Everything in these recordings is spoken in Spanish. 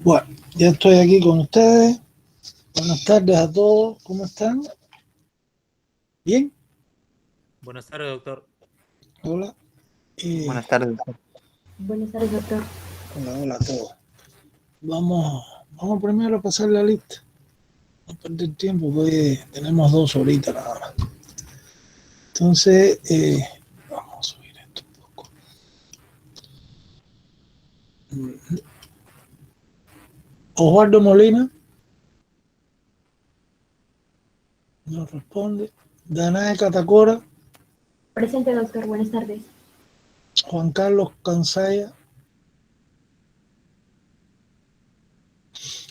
Bueno, ya estoy aquí con ustedes. Buenas tardes a todos. ¿Cómo están? ¿Bien? Buenas tardes, doctor. Hola. Buenas tardes, doctor. Buenas tardes, doctor. Hola a todos. Vamos primero a pasar la lista. No perder tiempo, porque tenemos 2 horitas nada más. Entonces, vamos a subir esto un poco. Osvaldo Molina. No responde. Danae Catacora. Presente, doctor. Buenas tardes. Juan Carlos Cansaya.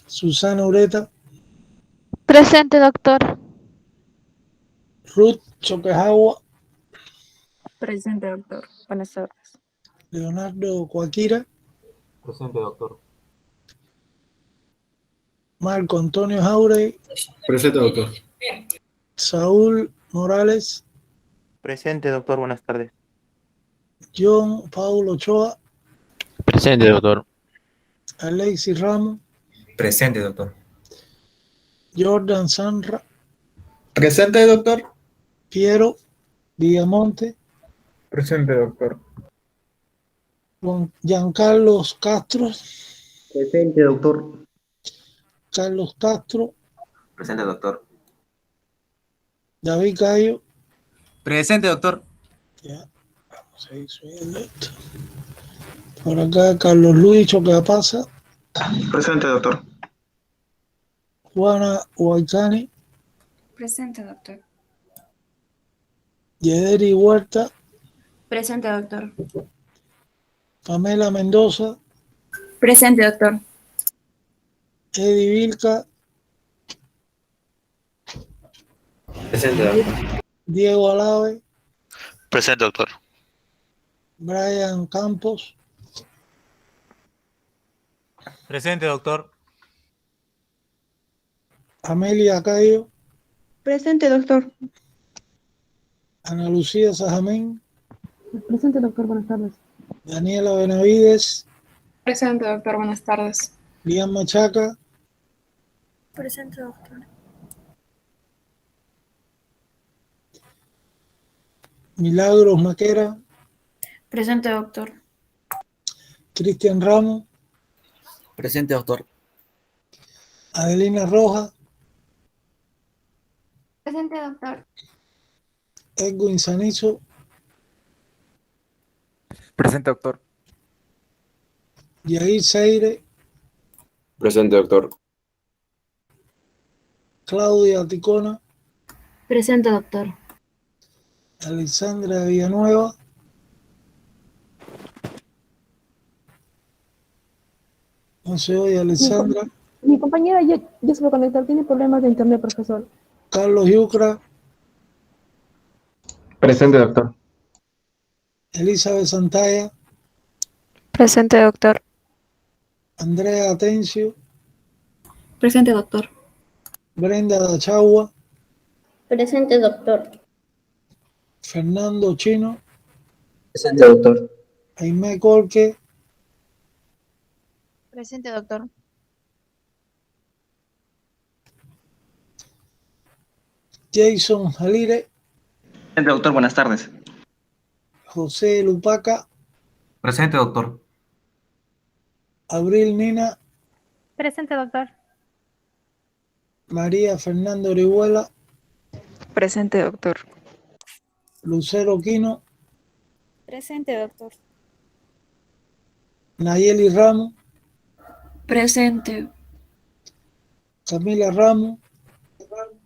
Susana Ureta. Presente, doctor. Ruth Choquejagua. Presente, doctor. Buenas tardes. Leonardo Coaquira. Presente, doctor. Marco Antonio Jauregui. Presente, doctor. Saúl Morales. Presente, doctor. Buenas tardes. John Paulo Ochoa. Presente, doctor. Alexis Ramos. Presente, doctor. Jordan Sanra. Presente, doctor. Piero Villamonte. Presente, doctor. Giancarlos Castro. Presente, doctor. Carlos Castro. Presente, doctor. David Cayo. Presente, doctor. Ya, vamos a ir subiendo esto. Por acá Carlos Luis Choquepasa. Presente, doctor. Juana Huaycani. Presente, doctor. Yederi Huerta. Presente, doctor. Pamela Mendoza. Presente, doctor. Eddie Vilca. Presente, doctor. Diego Alave. Presente, doctor. Brian Campos. Presente, doctor. Amelia Cayo. Presente, doctor. Ana Lucía Sajamín. Presente, doctor. Buenas tardes. Daniela Benavides. Presente, doctor. Buenas tardes. Lian Machaca. Presente, doctor. Milagros Maquera. Presente, doctor. Cristian Ramos. Presente, doctor. Adelina Rojas. Presente, doctor. Edwin Sanizo. Presente, doctor. Yair Seire. Presente, doctor. Claudia Ticona. Presente, doctor. Alexandra Villanueva. No se oye, Alexandra. Mi compañera ya se va a conectar. Tiene problemas de internet, profesor. Carlos Yucra. Presente, doctor. Elizabeth Santalla. Presente, doctor. Andrea Atencio. Presente, doctor. Brenda Dachagua. Presente, doctor. Fernando Chino. Presente, doctor. Jaime Colque. Presente, doctor. Jason Jalire. Presente, doctor. Buenas tardes. José Lupaca. Presente, doctor. Abril Nina. Presente, doctor. María Fernanda Orihuela. Presente, doctor. Lucero Quino. Presente, doctor. Nayeli Ramos. Presente. Camila Ramos.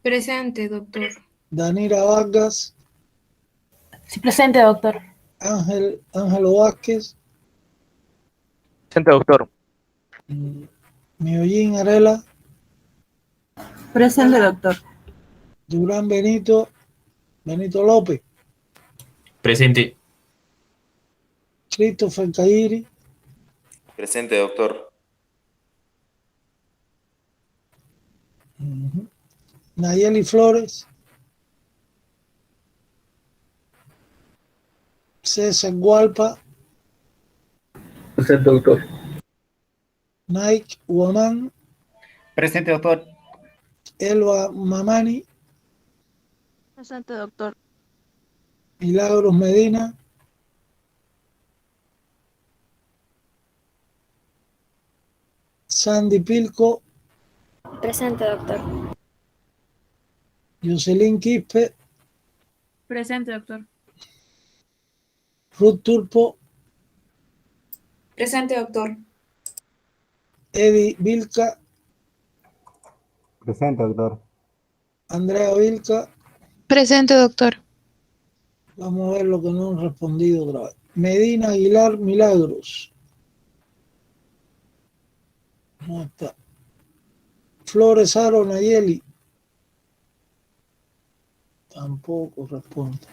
Presente, doctor. Danira Vargas. Sí, presente, doctor. Ángelo Vázquez. Presente, doctor. Miollín Arela. Presente, doctor. Durán Benito. Benito López. Presente. Christopher Cairi. Presente, doctor. Nayeli Flores. César Gualpa. Presente, doctor. Nike Woman, Presente, doctor. Elba Mamani, Presente, doctor. Milagros Medina, Sandy Pilco, Presente, doctor. Jocelyn Quispe, Presente, doctor. Ruth Turpo, Presente, doctor. Eddie Vilca, Presente, doctor. Andrea Vilca. Presente, doctor. Vamos a ver lo que no han respondido otra vez. Medina Aguilar Milagros. No está. Flores Aro Nayeli. Tampoco responde.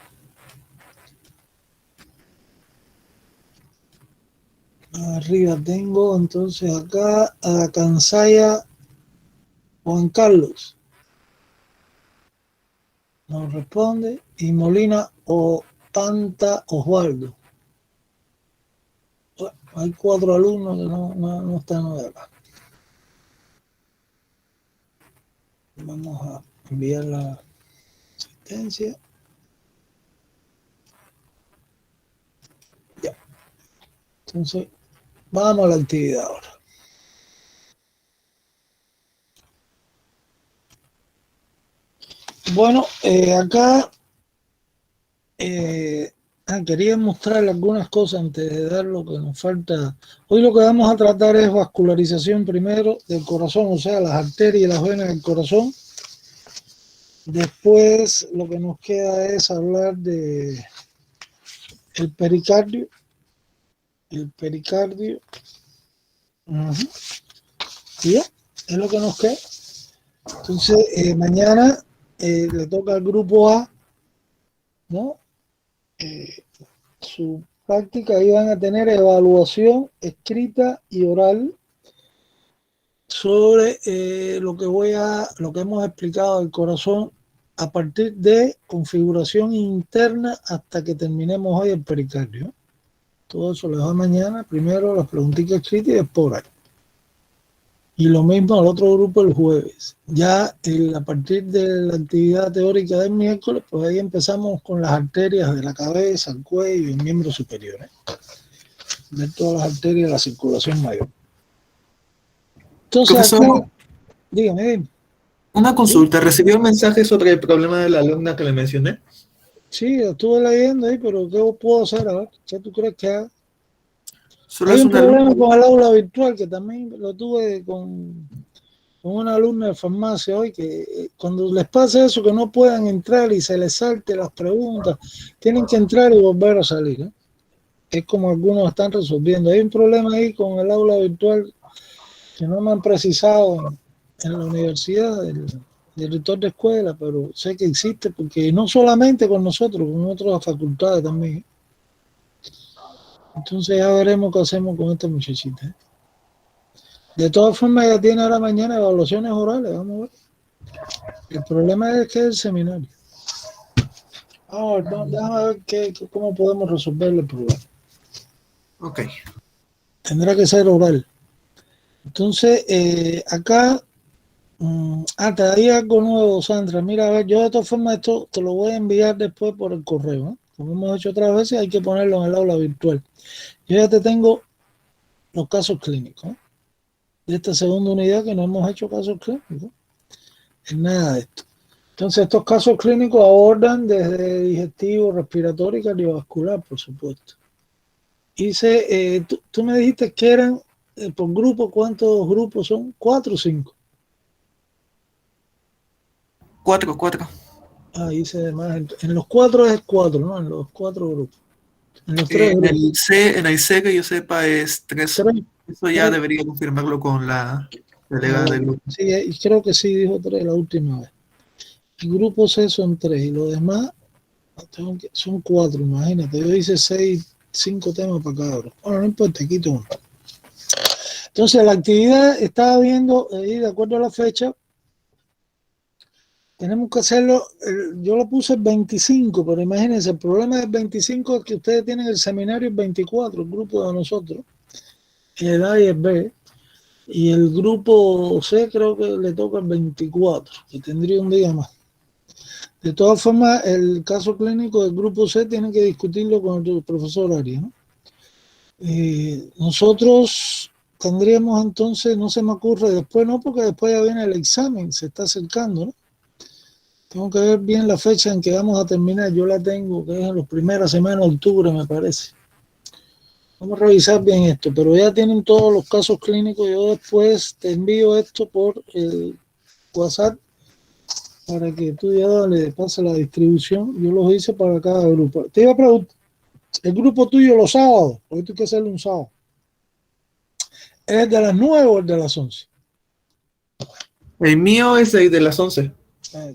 Arriba tengo entonces acá a Cansaya Juan Carlos. No responde. Y Molina o Tanta Osvaldo. Bueno, hay 4 alumnos que no están de acá. Vamos a enviar la asistencia. Ya. Entonces, vamos a la actividad ahora. Bueno, acá quería mostrarle algunas cosas antes de dar lo que nos falta. Hoy lo que vamos a tratar es vascularización primero del corazón, o sea, las arterias y las venas del corazón. Después lo que nos queda es hablar de el pericardio. El pericardio. Y ya, es lo que nos queda. Entonces, mañana le toca al grupo A, ¿no? Su práctica, ahí van a tener evaluación escrita y oral sobre lo que hemos explicado del corazón a partir de configuración interna hasta que terminemos hoy el pericardio. Todo eso les va mañana, primero las preguntitas escritas y después oral. Y lo mismo al otro grupo el jueves. Ya a partir de la actividad teórica del miércoles, pues ahí empezamos con las arterias de la cabeza, el cuello y miembros superiores. Ver todas las arterias de la circulación mayor. Entonces, Profesor, aquí, dígame. una consulta. ¿Recibió un mensaje sobre el problema de la alumna que le mencioné? Sí, lo estuve leyendo ahí, pero ¿qué puedo hacer ahora? ¿Qué tú crees que haga? Solo Hay es un una problema alumna. con el aula virtual que también lo tuve con una alumna de farmacia hoy, que cuando les pasa eso, que no puedan entrar y se les salte las preguntas, tienen que entrar y volver a salir, ¿eh? Es como algunos están resolviendo. Hay un problema ahí con el aula virtual que no me han precisado en la universidad, el director de escuela, pero sé que existe porque no solamente con nosotros, con otras facultades también, ¿eh? Entonces ya veremos qué hacemos con esta muchachita, ¿eh? De todas formas, ella tiene ahora mañana evaluaciones orales, vamos a ver. El problema es que es el seminario. No, déjame ver cómo podemos resolver el problema. Ok. Tendrá que ser oral. Entonces, acá, te daría algo nuevo, Sandra. Mira, a ver, yo de todas formas esto te lo voy a enviar después por el correo, ¿eh? Como hemos hecho otras veces, hay que ponerlo en el aula virtual. Yo ya te tengo los casos clínicos, ¿eh? De esta segunda unidad que no hemos hecho casos clínicos. En nada de esto. Entonces, estos casos clínicos abordan desde digestivo, respiratorio y cardiovascular, por supuesto. Hice, tú me dijiste que eran por grupo, ¿cuántos grupos son? 4 o 5. 4. Hice además, en los 4 es 4, ¿no? En los 4 grupos. En los 3 grupos. En el C que yo sepa es 3. 3. Eso ya debería confirmarlo con la delegada del grupo. Sí, y creo que sí dijo 3 la última vez. El grupo C son 3 y los demás son 4, imagínate. Yo hice 5 temas para cada uno. Bueno, no importa, quito uno. Entonces, la actividad estaba viendo, de acuerdo a la fecha, tenemos que hacerlo, yo lo puse el 25, pero imagínense, el problema del 25 es que ustedes tienen el seminario el 24, el grupo de nosotros, el A y el B. Y el grupo C creo que le toca el 24, que tendría un día más. De todas formas, el caso clínico del grupo C tiene que discutirlo con el profesor Arias, ¿no? Nosotros tendríamos entonces, no se me ocurre después, no, porque después ya viene el examen, se está acercando, ¿no? Tengo que ver bien la fecha en que vamos a terminar. Yo la tengo, que es en las primeras semanas de octubre, me parece. Vamos a revisar bien esto, pero ya tienen todos los casos clínicos. Yo después te envío esto por el WhatsApp para que tú ya le pases la distribución. Yo los hice para cada grupo. Te iba a preguntar, el grupo tuyo los sábados, porque tú hay que hacerlo un sábado, ¿es de las 9 o el de las 11? El mío es de las 11.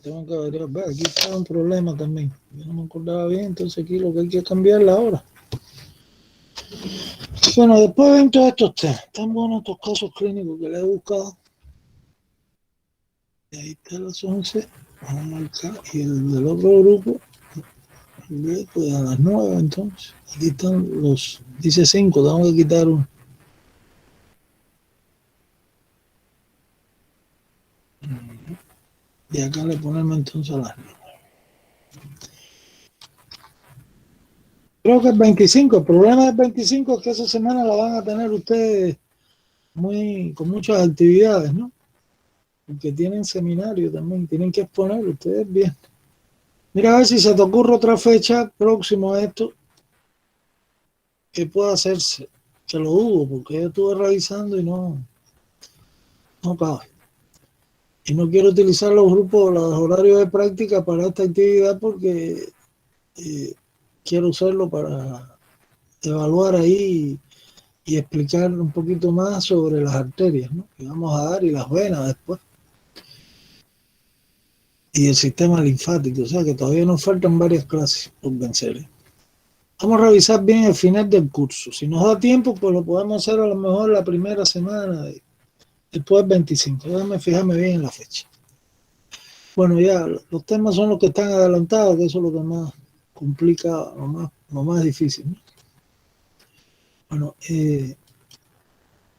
Tengo que averiguar. Aquí está un problema también. Yo no me acordaba bien, entonces aquí lo que hay que cambiar la hora. Bueno, después ven todos estos temas. Están buenos estos casos clínicos que le he buscado. Y ahí está las 11. Vamos a marcar. Y el del otro grupo, pues a las 9 entonces. Aquí están los, dice 5, tengo que quitar uno. Y acá le ponemos entonces a las 9. Creo que el 25, el problema del 25 es que esa semana la van a tener ustedes con muchas actividades, ¿no? Porque tienen seminario también, tienen que exponer ustedes bien. Mira a ver si se te ocurre otra fecha próximo a esto que pueda hacerse. Se lo dudo, porque yo estuve revisando y no cabe. Y no quiero utilizar los grupos, los horarios de práctica para esta actividad porque quiero usarlo para evaluar ahí y explicar un poquito más sobre las arterias, ¿no? Que vamos a dar y las venas después. Y el sistema linfático, o sea que todavía nos faltan varias clases por vencer. Vamos a revisar bien el final del curso. Si nos da tiempo, pues lo podemos hacer a lo mejor la primera semana, después del 25. Déjame fijarme bien en la fecha. Bueno, ya los temas son los que están adelantados, que eso es lo que más complica, lo más difícil, ¿no? Bueno,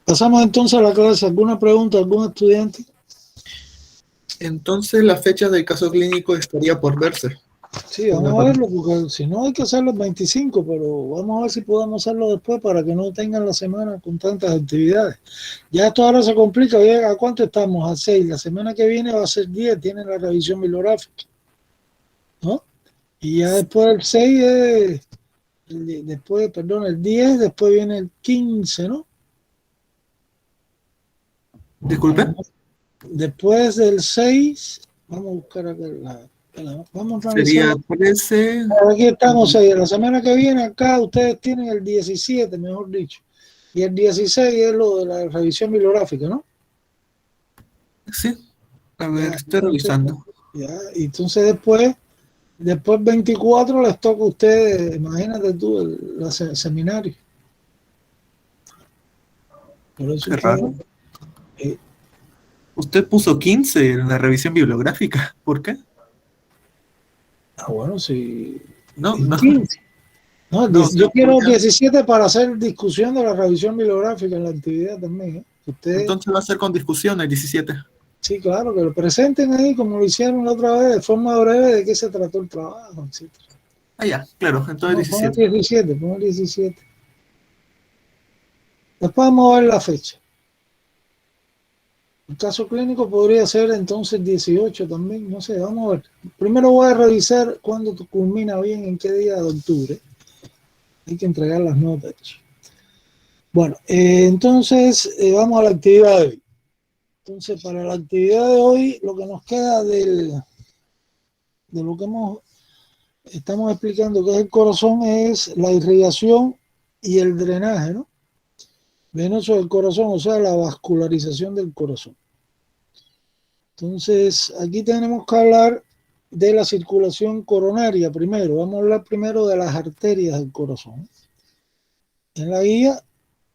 pasamos entonces a la clase. ¿Alguna pregunta, algún estudiante? Entonces la fecha del caso clínico estaría por verse. Sí, vamos a verlo, porque si no hay que hacerlo el 25, pero vamos a ver si podemos hacerlo después para que no tengan la semana con tantas actividades. Ya esto ahora se complica. ¿A cuánto estamos? A 6. La semana que viene va a ser 10, tienen la revisión bibliográfica, ¿no? Y ya después del 6 es, el 10, después viene el 15, ¿no? Disculpe. Después del 6, vamos a buscar acá vamos a Sería 13. Aquí estamos 6. La semana que viene acá ustedes tienen el 17, mejor dicho. Y el 16 es lo de la revisión bibliográfica, ¿no? Sí. A ver, estoy revisando. Ya, y entonces después 24 les toca a ustedes, imagínate tú, el seminario. Por eso Qué raro. Usted puso 15 en la revisión bibliográfica. ¿Por qué? Bueno, sí. No. 15. No, yo quiero ¿por qué? 17 para hacer discusión de la revisión bibliográfica en la actividad también, ¿eh? Ustedes, Entonces va a ser con discusión el 17. sí, claro, que lo presenten ahí como lo hicieron la otra vez, de forma breve de qué se trató el trabajo, etc. Ah, ya, claro, entonces Pon el 17. pon el 17. Después vamos a ver la fecha. El caso clínico podría ser entonces 18 también, no sé, vamos a ver. Primero voy a revisar cuándo culmina bien, en qué día de octubre. Hay que entregar las notas. Bueno, entonces vamos a la actividad de hoy. Entonces, para la actividad de hoy, lo que nos queda de lo que estamos explicando que es el corazón es la irrigación y el drenaje, ¿no? Venoso del corazón, o sea, la vascularización del corazón. Entonces, aquí tenemos que hablar de la circulación coronaria primero. Vamos a hablar primero de las arterias del corazón. En la guía,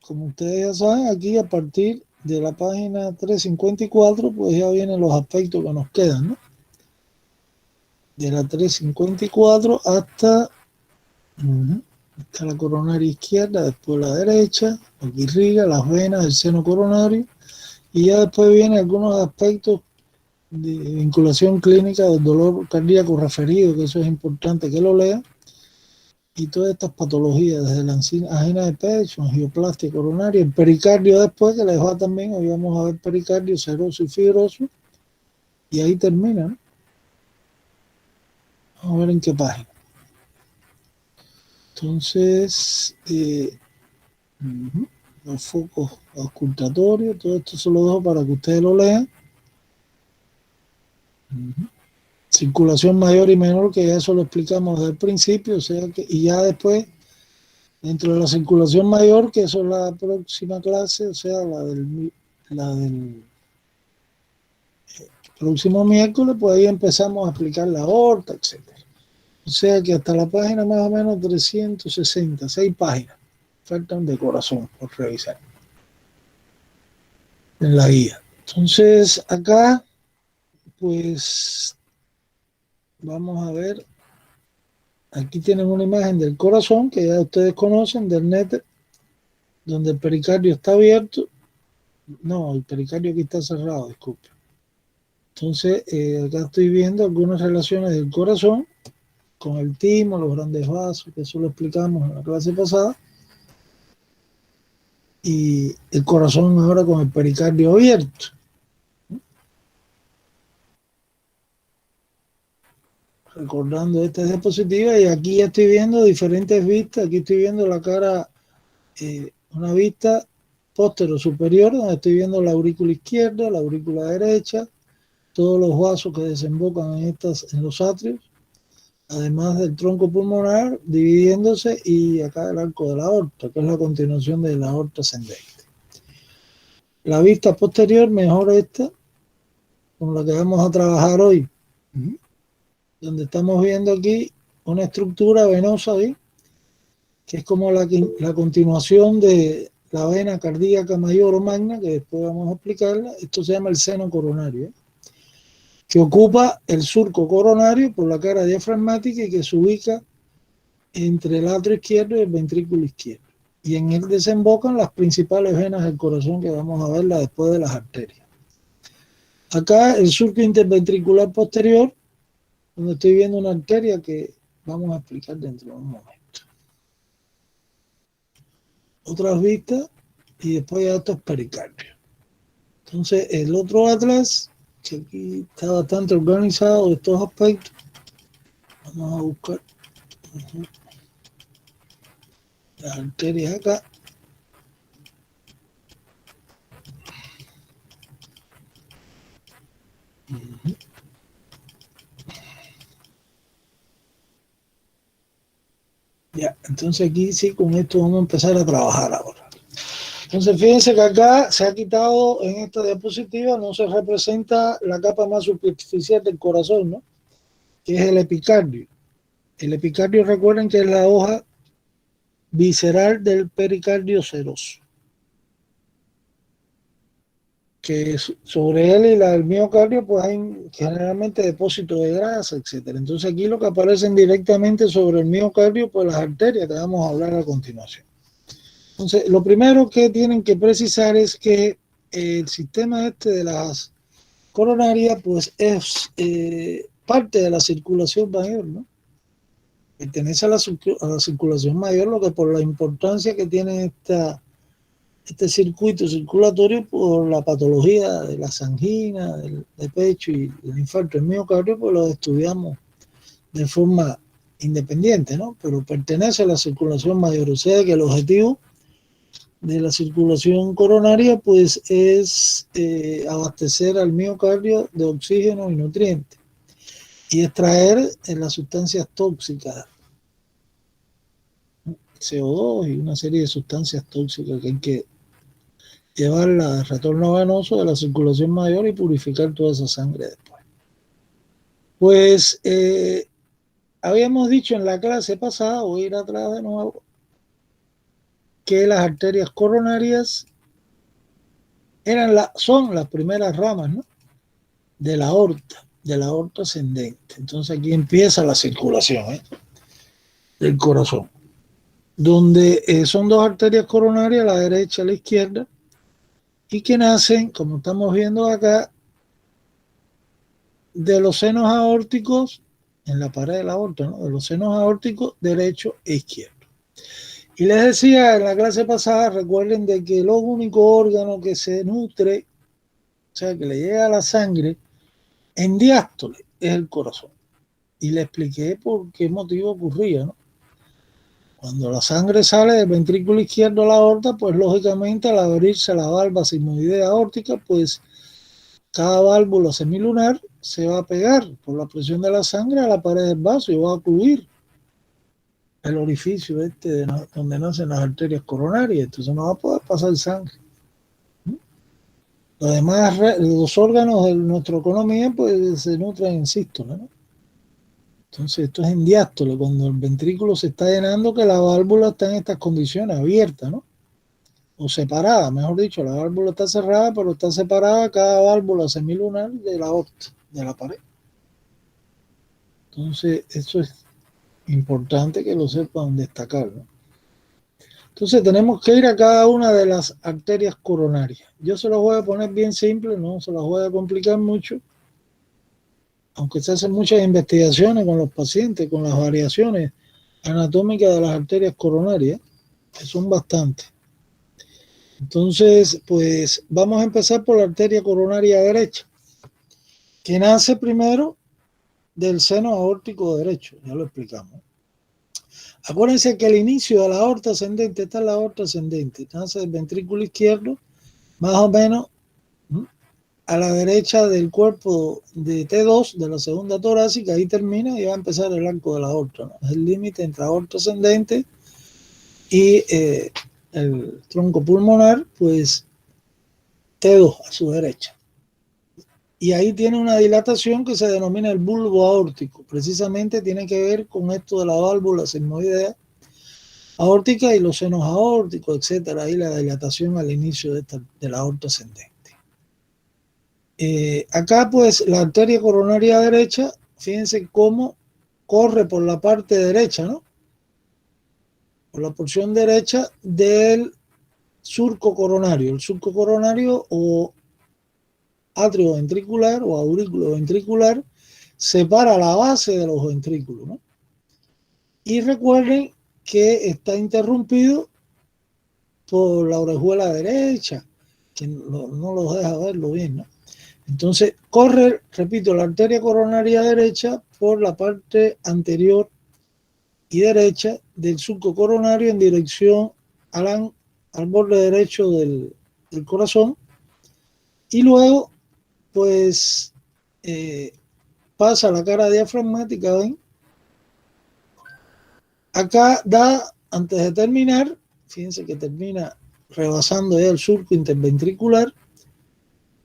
como ustedes ya saben, aquí a partir de la página 354, pues ya vienen los aspectos que nos quedan, ¿no? De la 354 hasta la coronaria izquierda, después la derecha, lo que irriga las venas del seno coronario, Y ya después vienen algunos aspectos de vinculación clínica del dolor cardíaco referido, que eso es importante que lo lean, y todas estas patologías, desde la angina de pecho, angioplastia coronaria, el pericardio después, que les va también, hoy vamos a ver pericardio seroso y fibroso, y ahí termina, ¿no? Vamos a ver en qué página. Entonces, los focos auscultatorios, todo esto se lo dejo para que ustedes lo lean. Circulación mayor y menor, que ya eso lo explicamos desde el principio, o sea que, y ya después, dentro de la circulación mayor, que eso es la próxima clase, o sea, la del próximo miércoles, pues ahí empezamos a explicar la aorta, etcétera. O sea que hasta la página más o menos 360, 6 páginas faltan de corazón por revisar en la guía. Entonces acá pues vamos a ver, aquí tienen una imagen del corazón que ya ustedes conocen, del néter, donde el pericardio está abierto. No, el pericardio aquí está cerrado, disculpe. Entonces acá estoy viendo algunas relaciones del corazón con el timo, los grandes vasos, que eso lo explicamos en la clase pasada, y el corazón ahora con el pericardio abierto. Recordando esta diapositiva, y aquí ya estoy viendo diferentes vistas. Aquí estoy viendo la cara, una vista póstero superior, donde estoy viendo la aurícula izquierda, la aurícula derecha, todos los vasos que desembocan en los atrios, además del tronco pulmonar dividiéndose, y acá el arco de la aorta, que es la continuación de la aorta ascendente. La vista posterior, mejor esta, con la que vamos a trabajar hoy, donde estamos viendo aquí una estructura venosa ahí, que es como la continuación de la vena cardíaca mayor o magna, que después vamos a explicarla. Esto se llama el seno coronario, que ocupa el surco coronario por la cara diafragmática y que se ubica entre el atrio izquierdo y el ventrículo izquierdo. Y en él desembocan las principales venas del corazón, que vamos a verlas después de las arterias. Acá el surco interventricular posterior, donde estoy viendo una arteria que vamos a explicar dentro de un momento. Otras vistas, y después ya estos pericardios. Entonces el otro atlas, que aquí está bastante organizado de estos aspectos, vamos a buscar las arterias acá. Ya, entonces aquí sí, con esto vamos a empezar a trabajar ahora. Entonces fíjense que acá se ha quitado, en esta diapositiva no se representa la capa más superficial del corazón, ¿no? Que es el epicardio. El epicardio, recuerden que es la hoja visceral del pericardio seroso, que sobre él y la del miocardio pues hay generalmente depósitos de grasa, etcétera. Entonces aquí lo que aparecen directamente sobre el miocardio pues las arterias, que vamos a hablar a continuación. Entonces lo primero que tienen que precisar es que el sistema de las coronarias pues es parte de la circulación mayor, ¿no? Pertenece a la circulación mayor, lo que por la importancia que tiene este circuito circulatorio, por la patología de las anginas, de pecho y el infarto del miocardio, pues lo estudiamos de forma independiente, ¿no? Pero pertenece a la circulación mayor, o sea que el objetivo de la circulación coronaria pues es abastecer al miocardio de oxígeno y nutrientes y extraer las sustancias tóxicas, CO2 y una serie de sustancias tóxicas que hay que llevarla al retorno venoso de la circulación mayor y purificar toda esa sangre después. Pues habíamos dicho en la clase pasada, voy a ir atrás de nuevo, que las arterias coronarias son las primeras ramas, ¿no? de la aorta ascendente. Entonces aquí empieza la circulación del corazón, donde son dos arterias coronarias, la derecha y la izquierda, y que nacen, como estamos viendo acá, de los senos aórticos en la pared de la aorta, ¿no? De los senos aórticos derecho e izquierdo. Y les decía en la clase pasada, recuerden de que el único órgano que se nutre, o sea, que le llega a la sangre en diástole, es el corazón. Y le expliqué por qué motivo ocurría, ¿no? Cuando la sangre sale del ventrículo izquierdo a la aorta, pues lógicamente al abrirse la valva sigmoidea aórtica, pues cada válvula semilunar se va a pegar por la presión de la sangre a la pared del vaso y va a ocluir el orificio donde nacen las arterias coronarias. Entonces no va a poder pasar sangre. Los demás, los órganos de nuestra economía, pues se nutren en sístole, ¿no? Entonces esto es en diástole, cuando el ventrículo se está llenando, que la válvula está en estas condiciones, abierta, ¿no? O separada, mejor dicho, la válvula está cerrada, pero está separada cada válvula semilunar de la aorta, de la pared. Entonces, eso es importante que lo sepan destacar, ¿no? Entonces, tenemos que ir a cada una de las arterias coronarias. Yo se las voy a poner bien simple, no se las voy a complicar mucho, aunque se hacen muchas investigaciones con los pacientes, con las variaciones anatómicas de las arterias coronarias, que son bastantes. Entonces, pues vamos a empezar por la arteria coronaria derecha, que nace primero del seno aórtico derecho, ya lo explicamos. Acuérdense que el inicio de la aorta ascendente, esta es la aorta ascendente, nace del ventrículo izquierdo, más o menos a la derecha del cuerpo de T2, de la segunda torácica, ahí termina y va a empezar el arco de la aorta, ¿no? Es el límite entre aorta ascendente y el tronco pulmonar, pues T2 a su derecha. Y ahí tiene una dilatación que se denomina el bulbo aórtico. Precisamente tiene que ver con esto de la válvula sigmoidea aórtica y los senos aórticos, etcétera. Ahí la dilatación al inicio de la aorta ascendente. Acá, pues, la arteria coronaria derecha, fíjense cómo corre por la parte derecha, ¿no? Por la porción derecha del surco coronario. El surco coronario o atrio ventricular o aurículo ventricular separa la base de los ventrículos, ¿no? Y recuerden que está interrumpido por la orejuela derecha, que no los deja verlo bien, ¿no? Entonces corre, repito, la arteria coronaria derecha por la parte anterior y derecha del surco coronario en dirección al borde derecho del corazón, y luego pues pasa a la cara diafragmática, ¿ven? Acá da, antes de terminar, fíjense que termina rebasando ya el surco interventricular.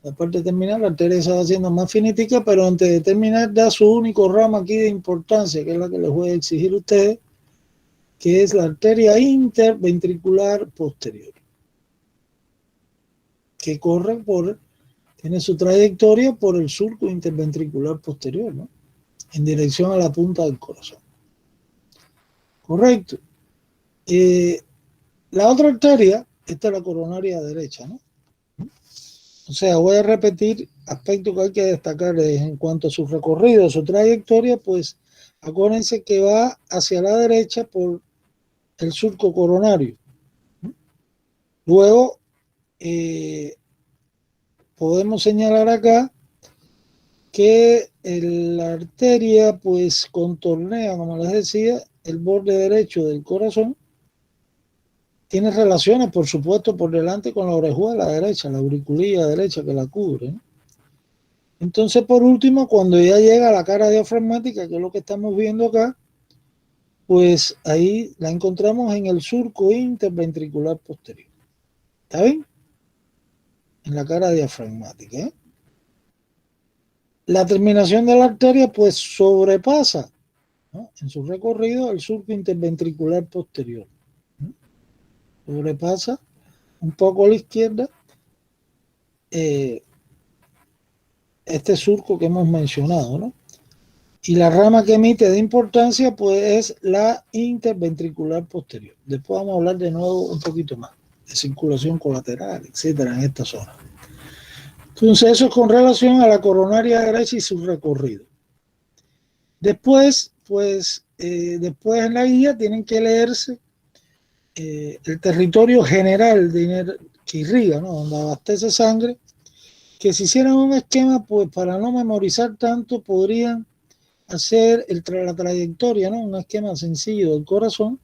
La parte terminal, la arteria se va haciendo más finitica, pero antes de terminar da su único ramo aquí de importancia, que es la que les voy a exigir a ustedes, que es la arteria interventricular posterior, que corre tiene su trayectoria por el surco interventricular posterior, ¿no? En dirección a la punta del corazón. Correcto. La otra arteria, esta es la coronaria derecha, ¿no? O sea, voy a repetir aspectos que hay que destacar en cuanto a su recorrido, su trayectoria, pues acuérdense que va hacia la derecha por el surco coronario. Luego, podemos señalar acá que la arteria pues contornea, como les decía, el borde derecho del corazón. Tiene relaciones, por supuesto, por delante con la orejuela derecha, la auriculilla derecha que la cubre, ¿no? Entonces, por último, cuando ya llega a la cara diafragmática, que es lo que estamos viendo acá, pues ahí la encontramos en el surco interventricular posterior. ¿Está bien? En la cara diafragmática, ¿eh? La terminación de la arteria pues sobrepasa, ¿no?, en su recorrido el surco interventricular posterior, ¿no? Sobrepasa un poco a la izquierda este surco que hemos mencionado, ¿no? Y la rama que emite de importancia pues es la interventricular posterior. Después vamos a hablar de nuevo un poquito más. de circulación colateral, etcétera, en esta zona. Entonces, eso es con relación a la coronaria derecha y su recorrido. Después, pues, después en la guía tienen que leerse el territorio general que irriga, ¿no? Donde abastece sangre, que si hicieran un esquema, pues para no memorizar tanto, podrían hacer la trayectoria, ¿no? Un esquema sencillo del corazón,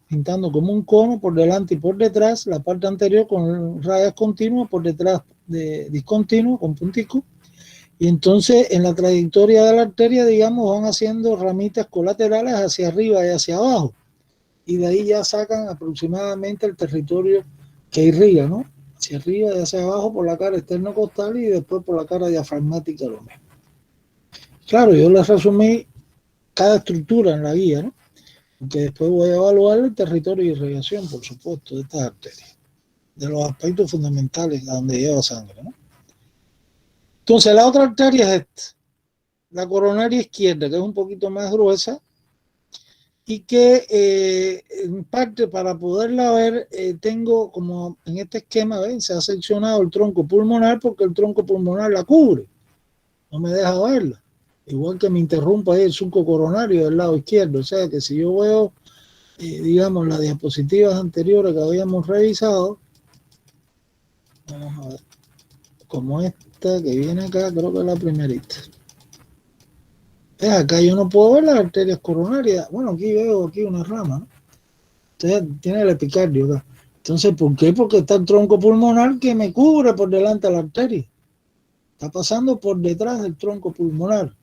pintando como un cono por delante y por detrás, la parte anterior con rayas continuas, por detrás de discontinuo, con puntico, y entonces en la trayectoria de la arteria, digamos, van haciendo ramitas colaterales hacia arriba y hacia abajo, y de ahí ya sacan aproximadamente el territorio que irriga, ¿no? Hacia arriba y hacia abajo por la cara externocostal y después por la cara diafragmática lo mismo. Claro, yo les resumí cada estructura en la guía, ¿no? Porque después voy a evaluar el territorio de irrigación, por supuesto, de estas arterias, de los aspectos fundamentales a donde lleva sangre, ¿no? Entonces, la otra arteria es esta, la coronaria izquierda, que es un poquito más gruesa y que en parte para poderla ver tengo como en este esquema, ¿ven? Se ha seccionado el tronco pulmonar porque el tronco pulmonar la cubre, no me deja verla. Igual que me interrumpa ahí el surco coronario del lado izquierdo. O sea que si yo veo, digamos, las diapositivas anteriores que habíamos revisado, vamos a ver, como esta que viene acá, creo que es la primerita. Acá yo no puedo ver las arterias coronarias. Bueno, aquí veo una rama, ¿no? Entonces tiene el epicardio acá. Entonces, ¿por qué? Porque está el tronco pulmonar que me cubre por delante de la arteria. Está pasando por detrás del tronco pulmonar.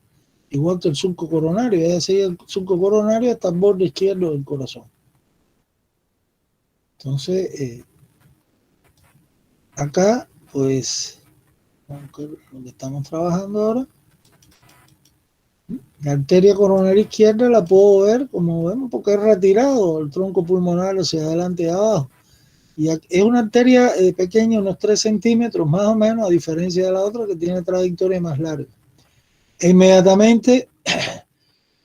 Igual que el surco coronario, es decir, el surco coronario está al borde izquierdo del corazón. Entonces, acá, pues, lo que estamos trabajando ahora, la arteria coronaria izquierda la puedo ver, como vemos, porque es retirado el tronco pulmonar hacia adelante y abajo. Y es una arteria pequeña, unos 3 centímetros más o menos, a diferencia de la otra que tiene trayectoria más larga. E inmediatamente,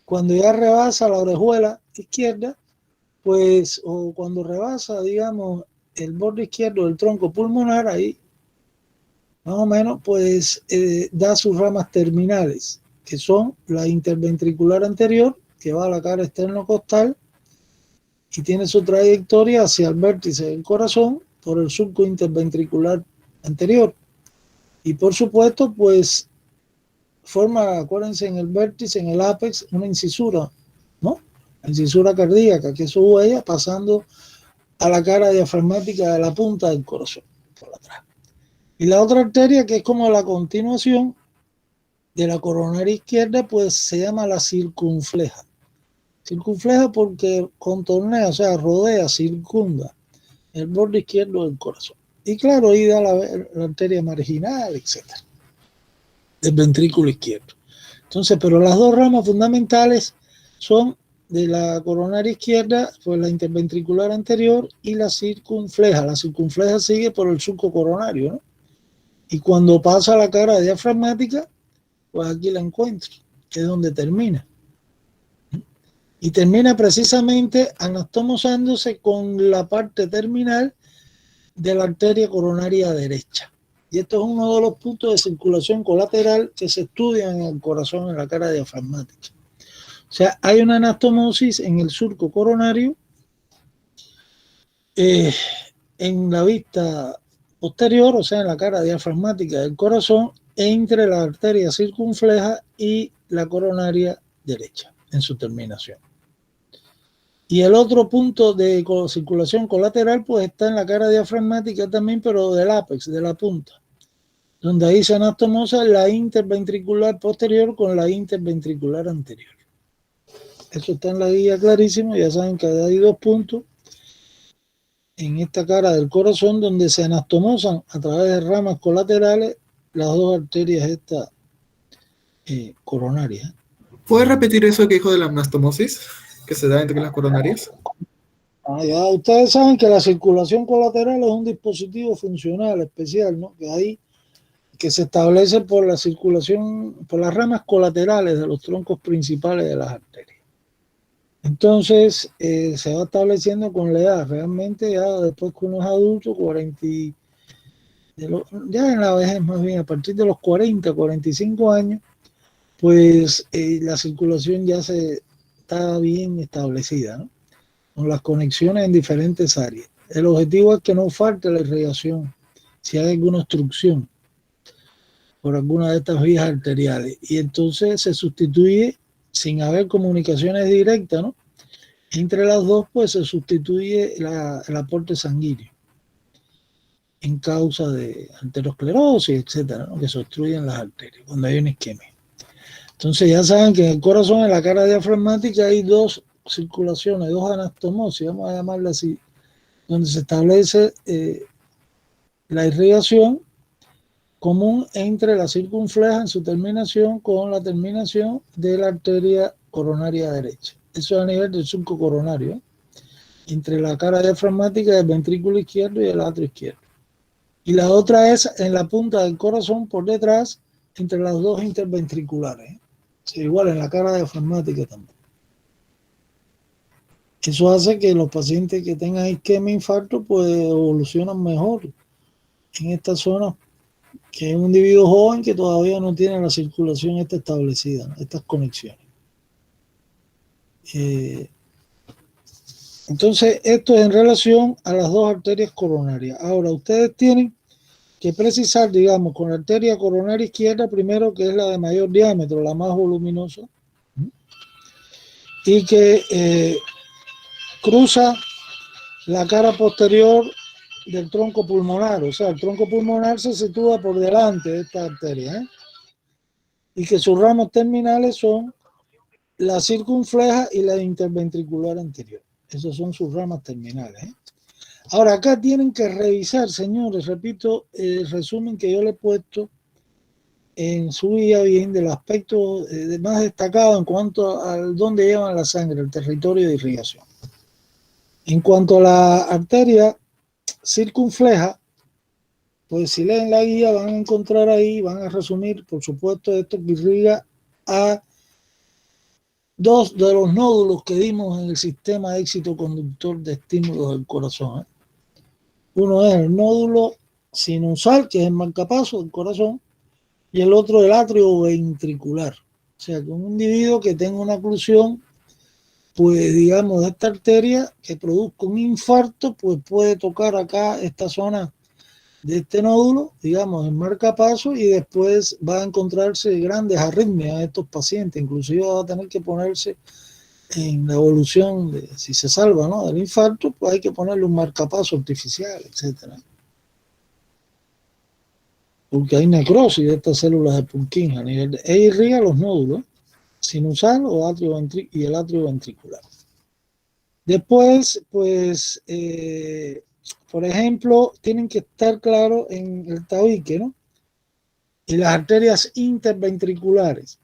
cuando ya rebasa la orejuela izquierda, pues, o cuando rebasa, digamos, el borde izquierdo del tronco pulmonar, ahí, más o menos, pues, da sus ramas terminales, que son la interventricular anterior, que va a la cara externocostal, y tiene su trayectoria hacia el vértice del corazón por el surco interventricular anterior. Y por supuesto, pues, forma, acuérdense, en el vértice, en el ápex, una incisura, ¿no? La incisura cardíaca, que es su huella pasando a la cara diafragmática de la punta del corazón, por atrás. Y la otra arteria, que es como la continuación de la coronaria izquierda, pues se llama la circunfleja. Circunfleja porque contornea, o sea, rodea, circunda el borde izquierdo del corazón. Y claro, ahí da la arteria marginal, etcétera, del ventrículo izquierdo. Entonces, pero las dos ramas fundamentales son de la coronaria izquierda, pues la interventricular anterior y la circunfleja. La circunfleja sigue por el surco coronario, ¿no? Y cuando pasa a la cara diafragmática, pues aquí la encuentro, que es donde termina. Y termina precisamente anastomosándose con la parte terminal de la arteria coronaria derecha. Y esto es uno de los puntos de circulación colateral que se estudian en el corazón, en la cara diafragmática. O sea, hay una anastomosis en el surco coronario, en la vista posterior, o sea, en la cara diafragmática del corazón, entre la arteria circunfleja y la coronaria derecha, en su terminación. Y el otro punto de circulación colateral, pues está en la cara diafragmática también, pero del ápex, de la punta, donde ahí se anastomosa la interventricular posterior con la interventricular anterior. Eso está en la guía clarísimo, ya saben que hay 2 puntos en esta cara del corazón donde se anastomosan a través de ramas colaterales las 2 arterias estas coronarias. ¿Puedes repetir eso que dijo de la anastomosis que se da entre las coronarias? Ya ustedes saben que la circulación colateral es un dispositivo funcional especial, ¿no? Que se establece por la circulación, por las ramas colaterales de los troncos principales de las arterias. Entonces, se va estableciendo con la edad. Realmente ya después que uno es adulto, ya en la vejez más bien, a partir de los 40, 45 años, pues la circulación ya está bien establecida, ¿no? Con las conexiones en diferentes áreas. El objetivo es que no falte la irrigación si hay alguna obstrucción por alguna de estas vías arteriales. Y entonces se sustituye, sin haber comunicaciones directas, ¿no? Entre las dos, pues se sustituye el aporte sanguíneo en causa de arteriosclerosis, etcétera, ¿no? Que se obstruyen las arterias cuando hay una isquemia. Entonces ya saben que en el corazón, en la cara diafragmática, hay dos circulaciones, dos anastomosis, vamos a llamarla así, donde se establece la irrigación común entre la circunfleja en su terminación con la terminación de la arteria coronaria derecha. Eso es a nivel del surco coronario, ¿eh? Entre la cara diafragmática del ventrículo izquierdo y el atrio izquierdo. Y la otra es en la punta del corazón por detrás, entre las dos interventriculares, ¿eh? Sí, igual en la cara diafragmática también. Eso hace que los pacientes que tengan isquemia e infarto pues evolucionan mejor en esta zona que un individuo joven que todavía no tiene la circulación establecida, ¿no? Estas conexiones. Entonces, esto es en relación a las dos arterias coronarias. Ahora, ustedes tienen que precisar, digamos, con la arteria coronaria izquierda, primero, que es la de mayor diámetro, la más voluminosa, y que cruza la cara posterior del tronco pulmonar. O sea, el tronco pulmonar se sitúa por delante de esta arteria, ¿eh? Y que sus ramos terminales son la circunfleja y la interventricular anterior. Esas son sus ramas terminales, ¿eh? Ahora, acá tienen que revisar, señores, repito, el resumen que yo le he puesto en su guía bien del aspecto más destacado en cuanto a dónde llevan la sangre, el territorio de irrigación. En cuanto a la arteria circunfleja, pues si leen la guía van a encontrar ahí, van a resumir, por supuesto, esto que irriga a dos de los nódulos que dimos en el sistema de éxito conductor de estímulos del corazón, ¿eh? Uno es el nódulo sinusal, que es el marcapaso del corazón, y el otro el atrio ventricular. O sea, que un individuo que tenga una oclusión, pues digamos, de esta arteria que produzca un infarto, pues puede tocar acá esta zona de este nódulo, digamos, el marcapaso, y después va a encontrarse grandes arritmias a estos pacientes. Inclusive va a tener que ponerse en la evolución de si se salva, ¿no?, del infarto, pues hay que ponerle un marcapaso artificial, etcétera. Porque hay necrosis de estas células de Purkinje a nivel de... irriga los nódulos sinusal o y el atrio ventricular. Después, pues, por ejemplo, tienen que estar claros en el tabique, ¿no? Y las arterias interventriculares.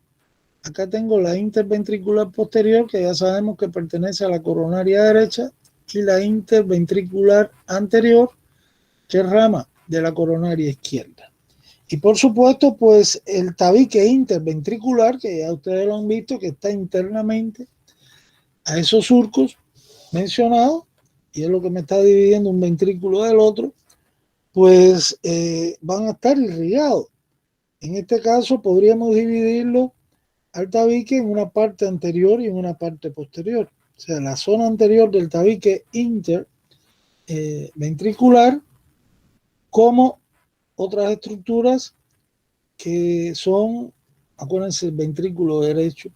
Acá tengo la interventricular posterior, que ya sabemos que pertenece a la coronaria derecha, y la interventricular anterior, que es rama de la coronaria izquierda. Y por supuesto, pues el tabique interventricular, que ya ustedes lo han visto, que está internamente a esos surcos mencionados, y es lo que me está dividiendo un ventrículo del otro, pues van a estar irrigados. En este caso podríamos dividirlo al tabique en una parte anterior y en una parte posterior. O sea, la zona anterior del tabique interventricular, como otras estructuras que son, acuérdense, el ventrículo derecho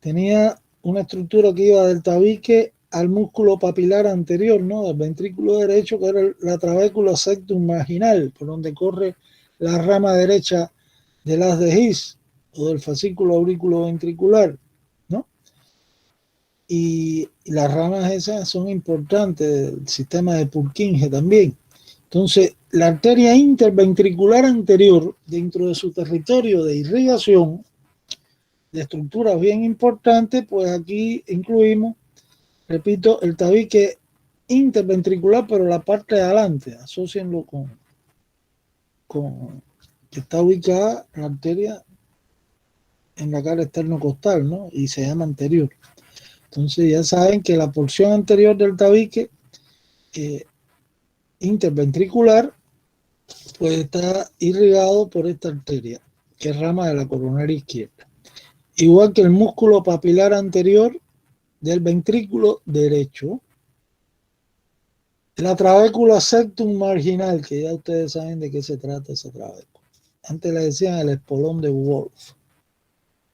tenía una estructura que iba del tabique al músculo papilar anterior, ¿no?, del ventrículo derecho, que era la trabécula septum marginal, por donde corre la rama derecha del haz de His o del fascículo auriculoventricular, ¿no? Y las ramas esas son importantes del sistema de Purkinje también. Entonces, la arteria interventricular anterior, dentro de su territorio de irrigación, de estructuras bien importantes, pues aquí incluimos, repito, el tabique interventricular, pero la parte de adelante, asócienlo con que está ubicada la arteria en la cara externo costal, ¿no? Y se llama anterior. Entonces ya saben que la porción anterior del tabique interventricular pues está irrigado por esta arteria, que es rama de la coronaria izquierda. Igual que el músculo papilar anterior del ventrículo derecho. La trabécula septum marginal, que ya ustedes saben de qué se trata esa trabécula. Antes le decían el espolón de Wolf.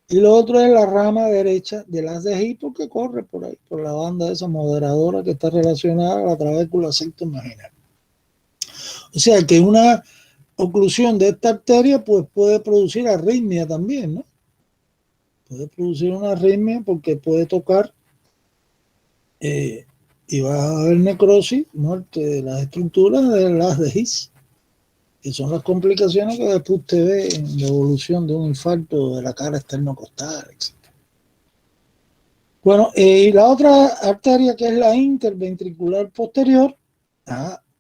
Y lo otro es la rama derecha del haz de His, porque corre por ahí, por la banda esa moderadora que está relacionada a la trabécula septum marginal. O sea que una oclusión de esta arteria pues puede producir arritmia también, ¿no? Puede producir una arritmia porque puede tocar y va a haber necrosis, muerte de las estructuras del haz de His, que son las complicaciones que después usted ve en la evolución de un infarto de la cara externocostal, etc. Bueno, y la otra arteria, que es la interventricular posterior,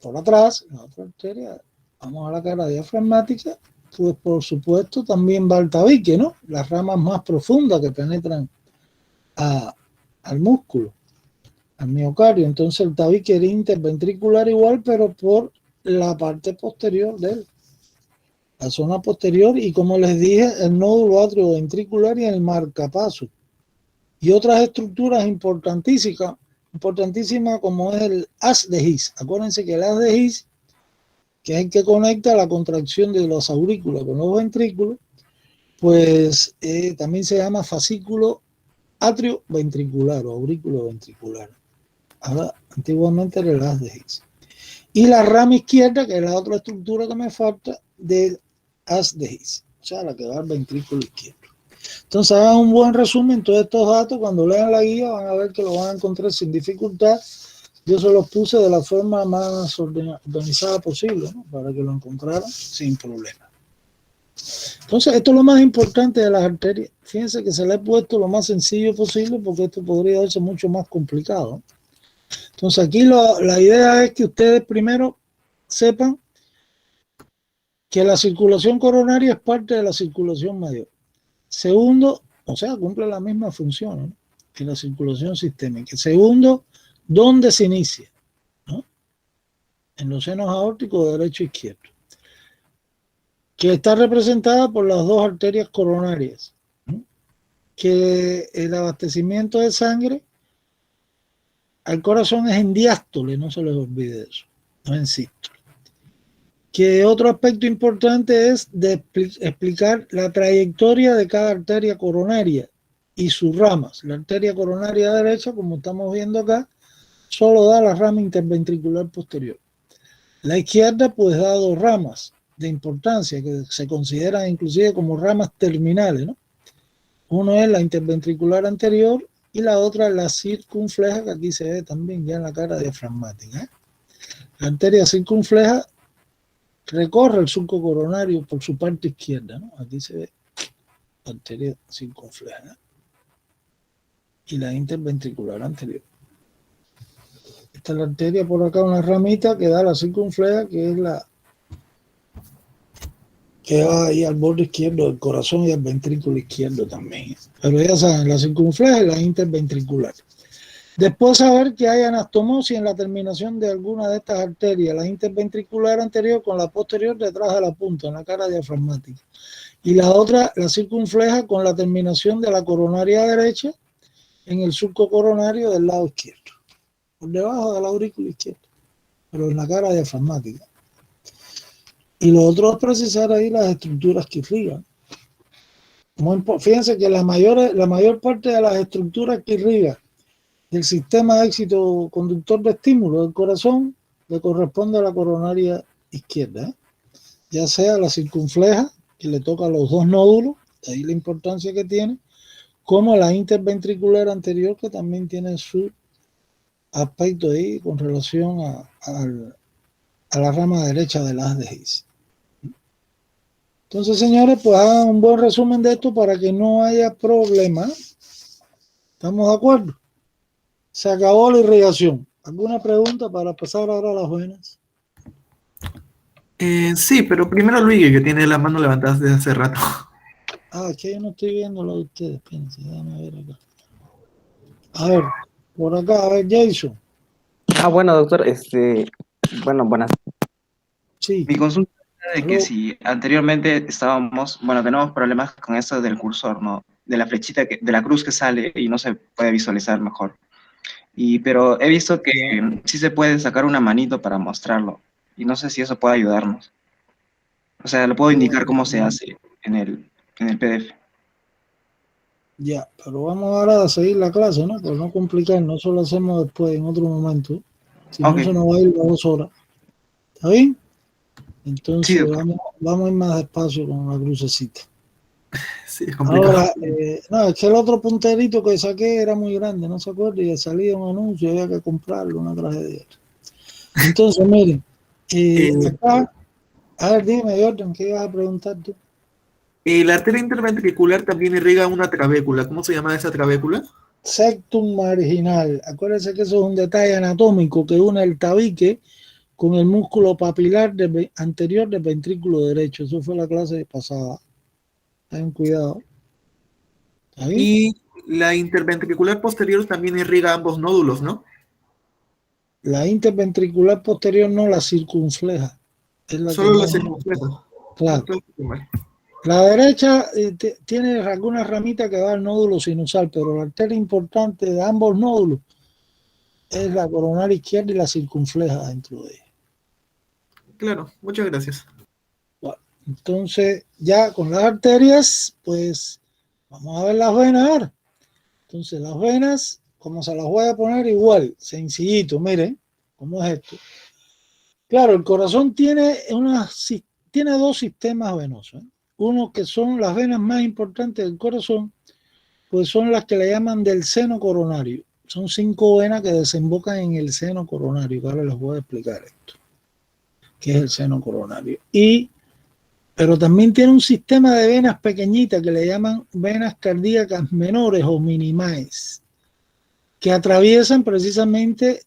por atrás, la otra arteria, vamos a la cara diafragmática, pues por supuesto también va al tabique, ¿no? Las ramas más profundas que penetran al músculo, al miocardio. Entonces el tabique era interventricular igual, pero por la parte posterior de él, la zona posterior, y como les dije, el nódulo atrioventricular y el marcapaso. Y otras estructuras importantísimas como es el haz de His. Acuérdense que el haz de His, que es el que conecta la contracción de los aurículos con los ventrículos, pues también se llama fascículo atrioventricular o aurículo ventricular. Ahora, antiguamente era el haz de His. Y la rama izquierda, que es la otra estructura que me falta, del haz de His, o sea, la que va al ventrículo izquierdo. Entonces hagan un buen resumen. Todos estos datos, cuando lean la guía, van a ver que lo van a encontrar sin dificultad. Yo se los puse de la forma más organizada posible, ¿no? Para que lo encontraran sin problema. Entonces, esto es lo más importante de las arterias. Fíjense que se le he puesto lo más sencillo posible, porque esto podría verse mucho más complicado. Entonces, aquí la idea es que ustedes primero sepan que la circulación coronaria es parte de la circulación mayor. Segundo, o sea, cumple la misma función, ¿no?, que la circulación sistémica. Segundo, ¿dónde se inicia? ¿No? En los senos aórticos derecho e izquierdo, que está representada por las dos arterias coronarias, ¿no?, que el abastecimiento de sangre al corazón es en diástole, no se les olvide eso, no en sístole. Que otro aspecto importante es de explicar la trayectoria de cada arteria coronaria y sus ramas. La arteria coronaria derecha, como estamos viendo acá, solo da la rama interventricular posterior. La izquierda pues da dos ramas de importancia que se consideran inclusive como ramas terminales, ¿no? Uno es la interventricular anterior y la otra la circunfleja, que aquí se ve también ya en la cara diafragmática, ¿eh? La arteria circunfleja recorre el surco coronario por su parte izquierda, ¿no? Aquí se ve la arteria circunfleja, ¿eh?, y la interventricular anterior. Esta es la arteria por acá, una ramita que da la circunfleja, que es la que va ahí al borde izquierdo del corazón y al ventrículo izquierdo también. Pero ya saben, la circunfleja y la interventricular. Después saber que hay anastomosis en la terminación de alguna de estas arterias, la interventricular anterior con la posterior detrás de la punta, en la cara diafragmática. Y la otra, la circunfleja, con la terminación de la coronaria derecha en el surco coronario del lado izquierdo, por debajo de la aurícula izquierda, pero en la cara diafragmática. Y lo otro es precisar ahí las estructuras que irrigan. Fíjense que la mayor parte de las estructuras que irrigan el sistema de éxito conductor de estímulo del corazón le corresponde a la coronaria izquierda, ¿eh? Ya sea la circunfleja, que le toca a los dos nódulos, de ahí la importancia que tiene, como la interventricular anterior, que también tiene su aspecto ahí con relación a la rama derecha del haz de His. Entonces, señores, pues hagan un buen resumen de esto para que no haya problema. ¿Estamos de acuerdo? Se acabó la irrigación. ¿Alguna pregunta para pasar ahora a las buenas? Sí, pero primero Luigi, que tiene la mano levantada desde hace rato. Ah, es que yo no estoy viendo lo de ustedes. Fíjense, déjame ver acá. A ver, por acá, a ver, Jason. Bueno, doctor, bueno, buenas. Sí. Mi consulta es de que Aló. si anteriormente tenemos problemas con eso del cursor, ¿no? De la flechita, de la cruz que sale y no se puede visualizar mejor. Pero he visto que sí se puede sacar una manito para mostrarlo. Y no sé si eso puede ayudarnos. O sea, lo puedo indicar cómo se hace en el PDF. Ya, pero vamos ahora a seguir la clase, ¿no? Por no complicarnos, eso lo hacemos después, en otro momento. Si Ok. no, se nos va a ir las 2 horas. ¿Está bien? Sí, Entonces doctor. vamos a ir más despacio con la crucecita. Sí, es complicado. Ahora, no, es que el otro punterito que saqué era muy grande, no se acuerda, y salía un anuncio, había que comprarlo, una tragedia. Entonces, miren, acá, a ver, dime, Jordan, ¿qué ibas a preguntar tú? La arteria interventricular también irriga una trabécula. ¿Cómo se llama esa trabécula? Septum marginal. Acuérdense que eso es un detalle anatómico que une el tabique con el músculo papilar anterior del ventrículo derecho. Eso fue la clase pasada. Ten cuidado. ¿Está bien? Y la interventricular posterior también irriga ambos nódulos, ¿no? La interventricular posterior no, la circunfleja. Es la que Solo la no. circunfleja. Claro. La derecha tiene algunas ramitas que va al nódulo sinusal, pero la arteria importante de ambos nódulos es la coronaria izquierda y la circunfleja dentro de ella. Claro, muchas gracias. Bueno, entonces, ya con las arterias, pues vamos a ver las venas ahora. Entonces, las venas, como se las voy a poner igual, sencillito, miren cómo es esto. Claro, el corazón tiene dos sistemas venosos, ¿eh? Uno que son las venas más importantes del corazón, pues son las que le llaman del seno coronario. Son 5 venas que desembocan en el seno coronario, que ahora les voy a explicar esto, que es el seno coronario. Pero también tiene un sistema de venas pequeñitas que le llaman venas cardíacas menores o minimaes, que atraviesan precisamente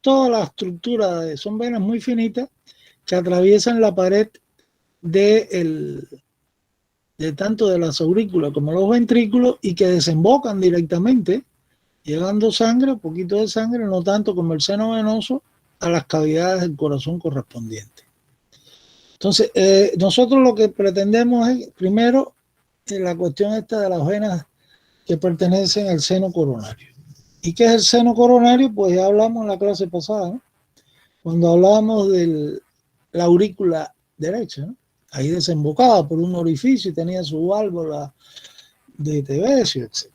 toda la estructura, son venas muy finitas que atraviesan la pared de tanto de las aurículas como los ventrículos y que desembocan directamente, llegando sangre, un poquito de sangre, no tanto como el seno venoso, a las cavidades del corazón correspondientes. Entonces, nosotros lo que pretendemos es, primero, la cuestión esta de las venas que pertenecen al seno coronario. ¿Y qué es el seno coronario? Pues ya hablamos en la clase pasada, ¿no? Cuando hablábamos de la aurícula derecha, ¿no? Ahí desembocaba por un orificio y tenía su válvula de Tevesio, etc.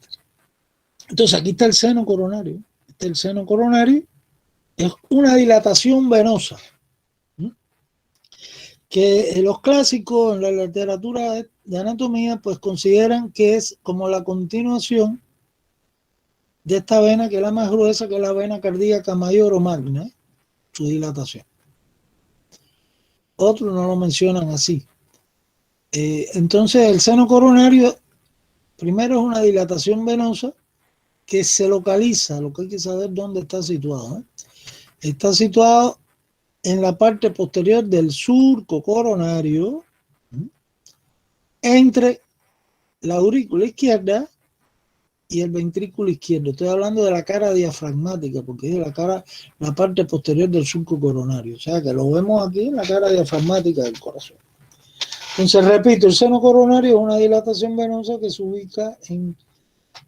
Entonces aquí está el seno coronario. El seno coronario es una dilatación venosa, ¿no? Que los clásicos en la literatura de anatomía pues consideran que es como la continuación de esta vena, que es la más gruesa, que es la vena cardíaca mayor o magna, ¿eh? Su dilatación. Otros no lo mencionan así. Entonces el seno coronario primero es una dilatación venosa que se localiza, lo que hay que saber dónde está situado, ¿eh? Está situado en la parte posterior del surco coronario, ¿eh? Entre la aurícula izquierda y el ventrículo izquierdo. Estoy hablando de la cara diafragmática, porque es la parte posterior del surco coronario. O sea que lo vemos aquí en la cara diafragmática del corazón. Entonces, repito, el seno coronario es una dilatación venosa que se ubica en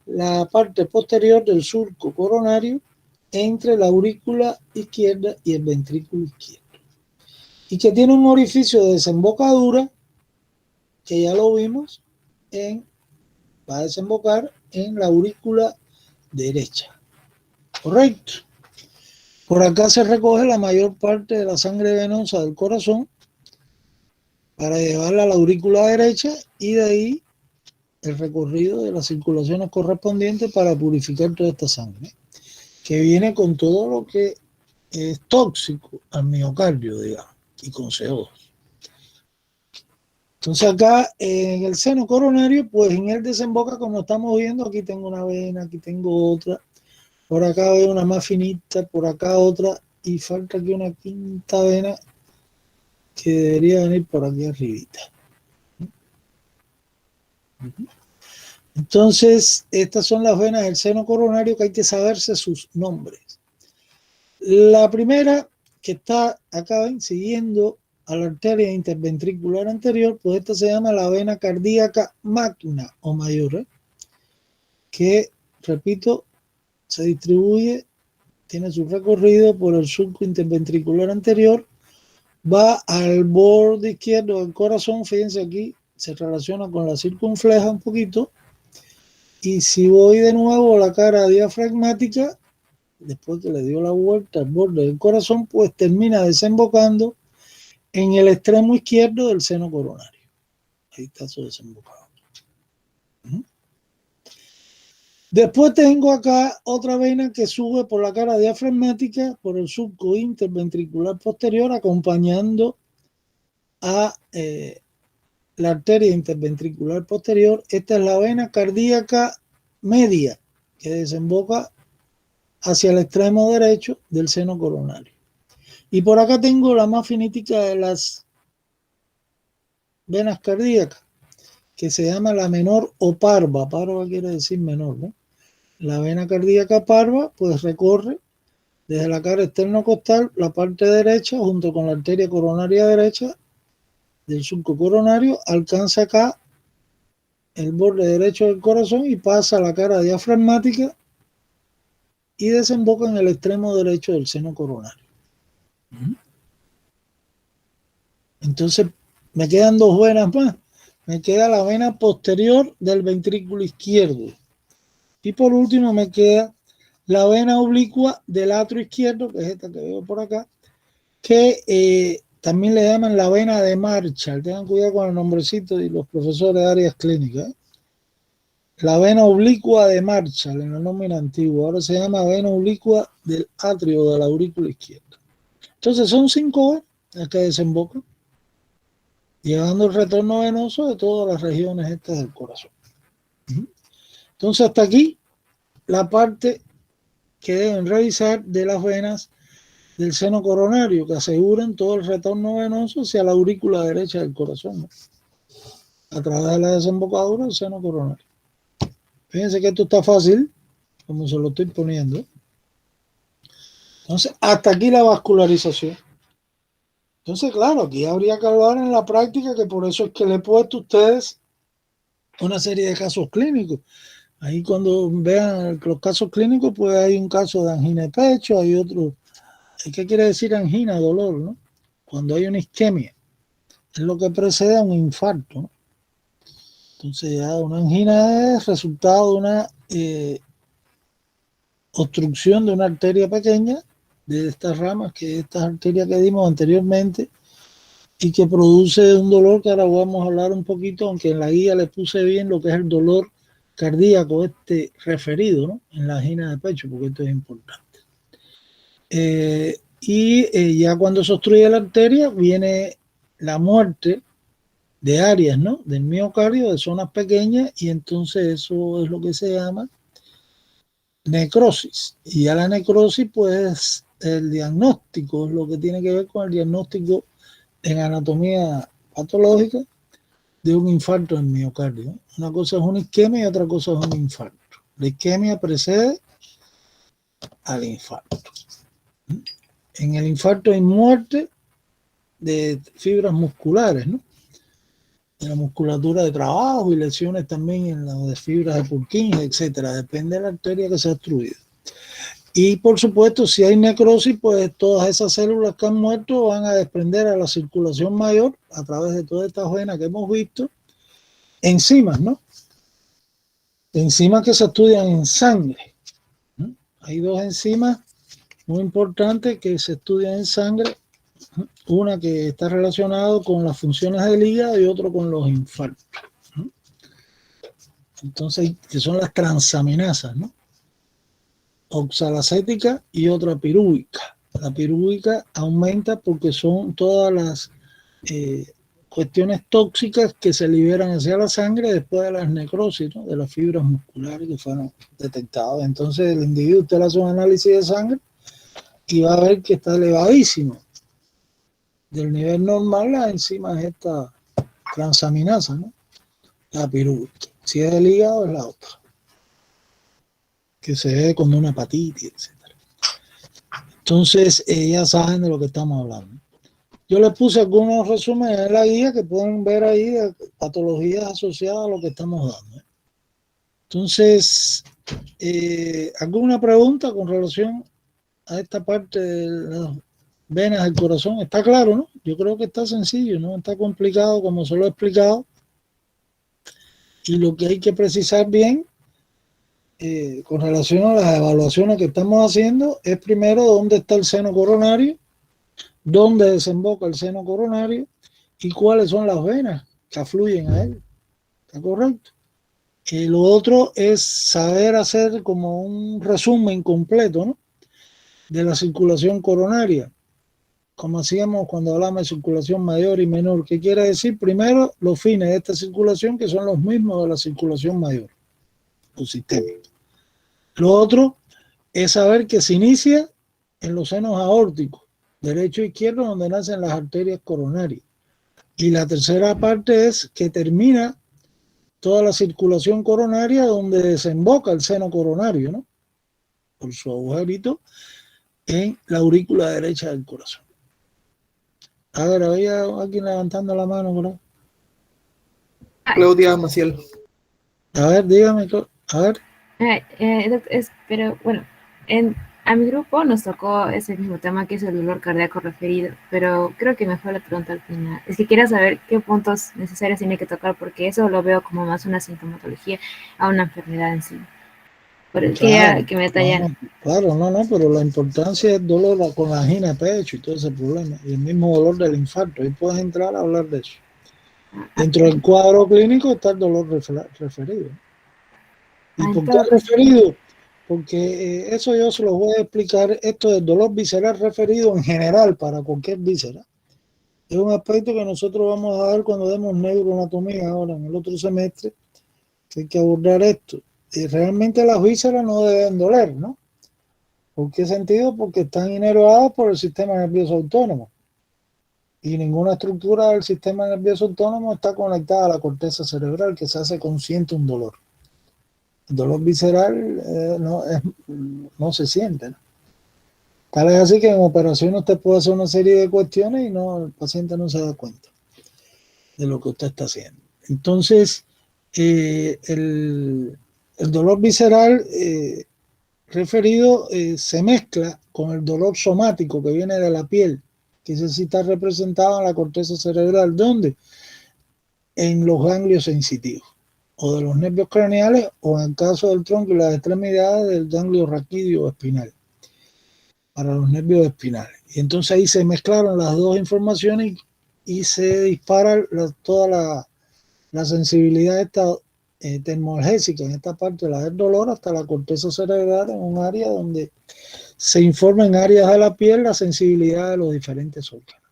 la parte posterior del surco coronario entre la aurícula izquierda y el ventrículo izquierdo. Y que tiene un orificio de desembocadura, que ya lo vimos, va a desembocar en la aurícula derecha. Correcto. Por acá se recoge la mayor parte de la sangre venosa del corazón para llevarla a la aurícula derecha y de ahí el recorrido de las circulaciones correspondientes para purificar toda esta sangre, que viene con todo lo que es tóxico al miocardio, digamos, y con CO2. Entonces acá en el seno coronario, pues en él desemboca, como estamos viendo, aquí tengo una vena, aquí tengo otra, por acá veo una más finita, por acá otra, y falta aquí una quinta vena que debería venir por aquí arribita. Entonces, estas son las venas del seno coronario que hay que saberse sus nombres. La primera, que está acá, ven, siguiendo a la arteria interventricular anterior, pues esta se llama la vena cardíaca magna o mayor, que, repito, se distribuye, tiene su recorrido por el surco interventricular anterior, va al borde izquierdo del corazón, fíjense aquí, se relaciona con la circunfleja un poquito, y si voy de nuevo a la cara diafragmática, después que le dio la vuelta al borde del corazón, pues termina desembocando en el extremo izquierdo del seno coronario. Ahí está su desembocado. Después tengo acá otra vena que sube por la cara diafragmática, por el surco interventricular posterior, acompañando a la arteria interventricular posterior. Esta es la vena cardíaca media, que desemboca hacia el extremo derecho del seno coronario. Y por acá tengo la más finítica de las venas cardíacas, que se llama la menor o parva. Parva quiere decir menor, ¿no? La vena cardíaca parva, pues recorre desde la cara externocostal, la parte derecha, junto con la arteria coronaria derecha del surco coronario, alcanza acá el borde derecho del corazón y pasa a la cara diafragmática y desemboca en el extremo derecho del seno coronario. Entonces me quedan dos venas más. Me queda la vena posterior del ventrículo izquierdo. Y por último me queda la vena oblicua del atrio izquierdo, que es esta que veo por acá, que también le llaman la vena de Marshall. Tengan cuidado con el nombrecito y los profesores de áreas clínicas. La vena oblicua de Marshall en el nómina antiguo. Ahora se llama vena oblicua del atrio de la aurícula izquierda. Entonces son 5 venas las que desembocan, llevando el retorno venoso de todas las regiones estas del corazón. Entonces hasta aquí la parte que deben revisar de las venas del seno coronario, que aseguran todo el retorno venoso hacia la aurícula derecha del corazón, ¿no? A través de la desembocadura del seno coronario. Fíjense que esto está fácil, como se lo estoy poniendo. Entonces, hasta aquí la vascularización. Entonces, claro, aquí habría que hablar en la práctica, que por eso es que le he puesto a ustedes una serie de casos clínicos. Ahí cuando vean los casos clínicos, pues hay un caso de angina de pecho, hay otro. ¿Qué quiere decir angina? Dolor, ¿no? Cuando hay una isquemia. Es lo que precede a un infarto, ¿no? Entonces ya una angina es resultado de una obstrucción de una arteria pequeña, de estas ramas, que estas arterias que dimos anteriormente, y que produce un dolor que ahora vamos a hablar un poquito, aunque en la guía le puse bien lo que es el dolor cardíaco referido, ¿no? En la angina de pecho, porque esto es importante. Ya cuando se obstruye la arteria viene la muerte de áreas, ¿no? Del miocardio, de zonas pequeñas, y entonces eso es lo que se llama necrosis. Y ya la necrosis, pues el diagnóstico es lo que tiene que ver con el diagnóstico en anatomía patológica de un infarto del miocardio, ¿no? Una cosa es una isquemia y otra cosa es un infarto. La isquemia precede al infarto. En el infarto hay muerte de fibras musculares, ¿no? En la musculatura de trabajo y lesiones también en las fibras de Purkinje, etcétera. Depende de la arteria que se ha obstruido. Y por supuesto, si hay necrosis, pues todas esas células que han muerto van a desprender a la circulación mayor, a través de todas estas venas que hemos visto, enzimas, ¿no? Enzimas que se estudian en sangre. Hay dos enzimas muy importantes que se estudian en sangre. Una que está relacionada con las funciones del hígado y otro con los infartos. Entonces, que son las transaminasas, ¿no? Oxalacética y otra pirúvica. La pirúvica aumenta porque son todas las cuestiones tóxicas que se liberan hacia la sangre después de las necrosis, ¿no? De las fibras musculares que fueron detectadas. Entonces, el individuo, usted le hace un análisis de sangre y va a ver que está elevadísimo del nivel normal las enzimas esta transaminasa, ¿no? la piruta. Si es el hígado, es la otra, que se ve como una hepatitis, etc. Entonces, ya saben de lo que estamos hablando. Yo les puse algunos resúmenes en la guía que pueden ver ahí de patologías asociadas a lo que estamos dando. Entonces, ¿alguna pregunta con relación a esta parte de las venas del corazón? Está claro, ¿no? Yo creo que está sencillo, no está complicado como se lo he explicado. Y lo que hay que precisar bien con relación a las evaluaciones que estamos haciendo es primero dónde está el seno coronario, dónde desemboca el seno coronario y cuáles son las venas que afluyen a él. ¿Está correcto? Lo otro es saber hacer como un resumen completo, ¿no?, de la circulación coronaria, como hacíamos cuando hablamos de circulación mayor y menor, que quiere decir primero los fines de esta circulación, que son los mismos de la circulación mayor o sistémica. Lo otro es saber que se inicia en los senos aórticos, derecho e izquierdo, donde nacen las arterias coronarias. Y la tercera parte es que termina toda la circulación coronaria donde desemboca el seno coronario, ¿no?, por su agujerito en la aurícula derecha del corazón. A ver, había alguien levantando la mano por ahí. Claudia Maciel. A ver, dígame, a ver. Pero bueno, a mi grupo nos tocó ese mismo tema, que es el dolor cardíaco referido, pero creo que mejor la pregunta al final. Es que quiero saber qué puntos necesarios tiene que tocar, porque eso lo veo como más una sintomatología a una enfermedad en sí. Por eso Claro, que me detallan. claro, no, pero la importancia es el dolor con la angina de pecho y todo ese problema, y el mismo dolor del infarto. Ahí puedes entrar a hablar de eso. Dentro del cuadro clínico está el dolor referido. ¿Y por qué referido? Porque eso yo se lo voy a explicar. Esto del dolor visceral referido en general para cualquier víscera es un aspecto que nosotros vamos a ver cuando demos neuroanatomía ahora en el otro semestre, que hay que abordar esto. Y realmente las vísceras no deben doler, ¿no? ¿Por qué sentido? Porque están inervadas por el sistema nervioso autónomo. Y ninguna estructura del sistema nervioso autónomo está conectada a la corteza cerebral que se hace consciente un dolor. El dolor visceral no se siente, ¿no? Tal es así que en operación usted puede hacer una serie de cuestiones y el paciente no se da cuenta de lo que usted está haciendo. Entonces, el dolor visceral referido se mezcla con el dolor somático que viene de la piel, que ese sí está representado en la corteza cerebral. ¿Dónde? En los ganglios sensitivos, o de los nervios craneales, o en el caso del tronco y las extremidades del ganglio raquídeo espinal, para los nervios espinales. Y entonces ahí se mezclaron las dos informaciones y se dispara toda la sensibilidad esta termoalgésica en esta parte, la del dolor, hasta la corteza cerebral, en un área donde se informa en áreas de la piel la sensibilidad de los diferentes órganos.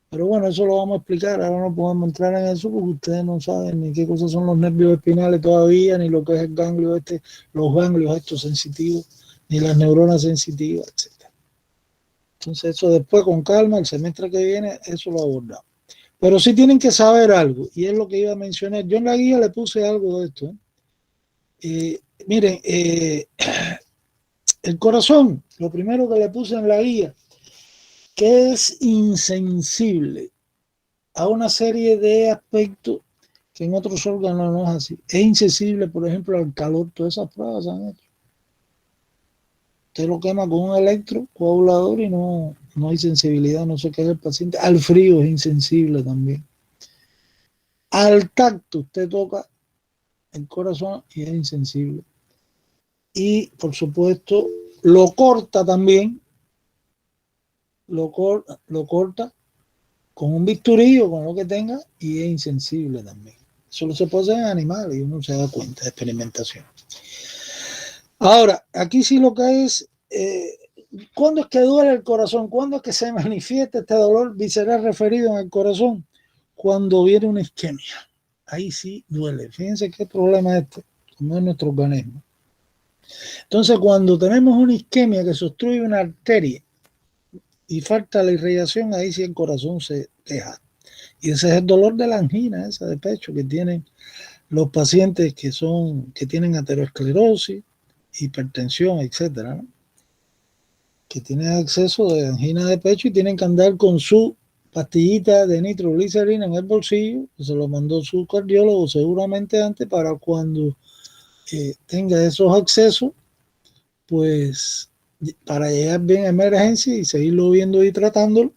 Pero bueno, eso lo vamos a explicar. Ahora no podemos entrar en eso porque ustedes no saben ni qué cosas son los nervios espinales todavía, ni lo que es el ganglio los ganglios estos sensitivos, ni las neuronas sensitivas, etc. Entonces eso después con calma, el semestre que viene, eso lo abordamos. Pero sí tienen que saber algo, y es lo que iba a mencionar. Yo en la guía le puse algo de esto. Miren, el corazón, lo primero que le puse en la guía, que es insensible a una serie de aspectos que en otros órganos no es así. Es insensible, por ejemplo, al calor. Todas esas pruebas se han hecho. Usted lo quema con un electrocoagulador y no hay sensibilidad, no se queja el paciente. Al frío es insensible también. Al tacto, usted toca el corazón y es insensible. Y, por supuesto, lo corta también. Lo corta con un bisturí o con lo que tenga y es insensible también. Solo se puede hacer en animales y uno se da cuenta de experimentación. Ahora, aquí sí lo que es, ¿cuándo es que duele el corazón? ¿Cuándo es que se manifiesta este dolor visceral referido en el corazón? Cuando viene una isquemia. Ahí sí duele. Fíjense qué problema es este, como es nuestro organismo. Entonces, cuando tenemos una isquemia que se obstruye una arteria y falta la irrigación, ahí sí el corazón se queja. Y ese es el dolor de la angina, esa de pecho que tienen los pacientes que tienen aterosclerosis, hipertensión, etcétera, ¿no? Que tienen exceso de angina de pecho y tienen que andar con su pastillita de nitroglicerina en el bolsillo, que se lo mandó su cardiólogo seguramente antes, para cuando tenga esos accesos, pues para llegar bien a emergencia y seguirlo viendo y tratándolo,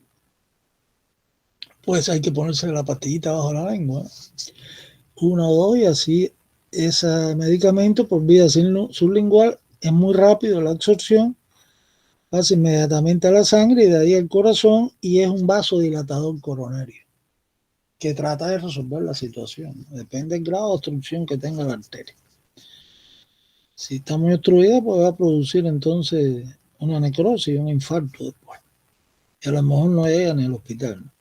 pues hay que ponerse la pastillita bajo la lengua, 1 o 2, y así ese medicamento por vía sublingual es muy rápido la absorción, pasa inmediatamente a la sangre y de ahí al corazón, y es un vasodilatador coronario que trata de resolver la situación. Depende del grado de obstrucción que tenga la arteria. Si está muy obstruida, pues va a producir entonces una necrosis, un infarto después. Y a lo mejor no llega ni al hospital, ¿no?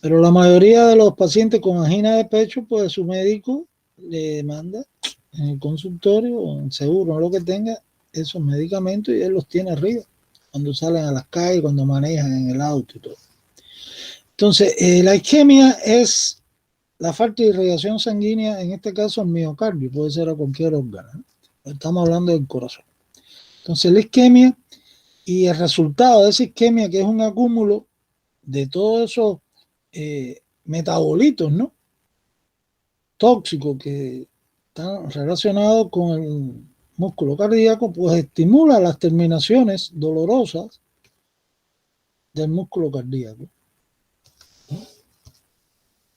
Pero la mayoría de los pacientes con angina de pecho, pues su médico le manda en el consultorio o en seguro, o lo que tenga, esos medicamentos, y él los tiene arriba cuando salen a las calles, cuando manejan en el auto y todo. Entonces, la isquemia es la falta de irrigación sanguínea, en este caso al miocardio, puede ser a cualquier órgano, ¿no? Estamos hablando del corazón. Entonces, la isquemia y el resultado de esa isquemia, que es un acúmulo de todos esos metabolitos, ¿no?, tóxicos que están relacionados con el músculo cardíaco, pues estimula las terminaciones dolorosas del músculo cardíaco.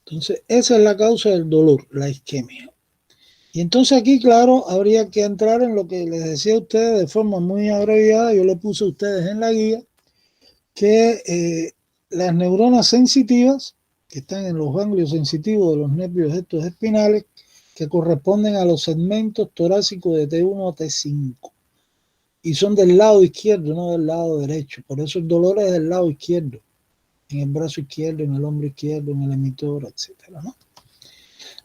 Entonces, esa es la causa del dolor, la isquemia. Y entonces aquí, claro, habría que entrar en lo que les decía a ustedes de forma muy abreviada. Yo le puse a ustedes en la guía que las neuronas sensitivas, que están en los ganglios sensitivos de los nervios estos espinales, que corresponden a los segmentos torácicos de T1 a T5, y son del lado izquierdo, no del lado derecho. Por eso el dolor es del lado izquierdo, en el brazo izquierdo, en el hombro izquierdo, en el emitor, etcétera, ¿no?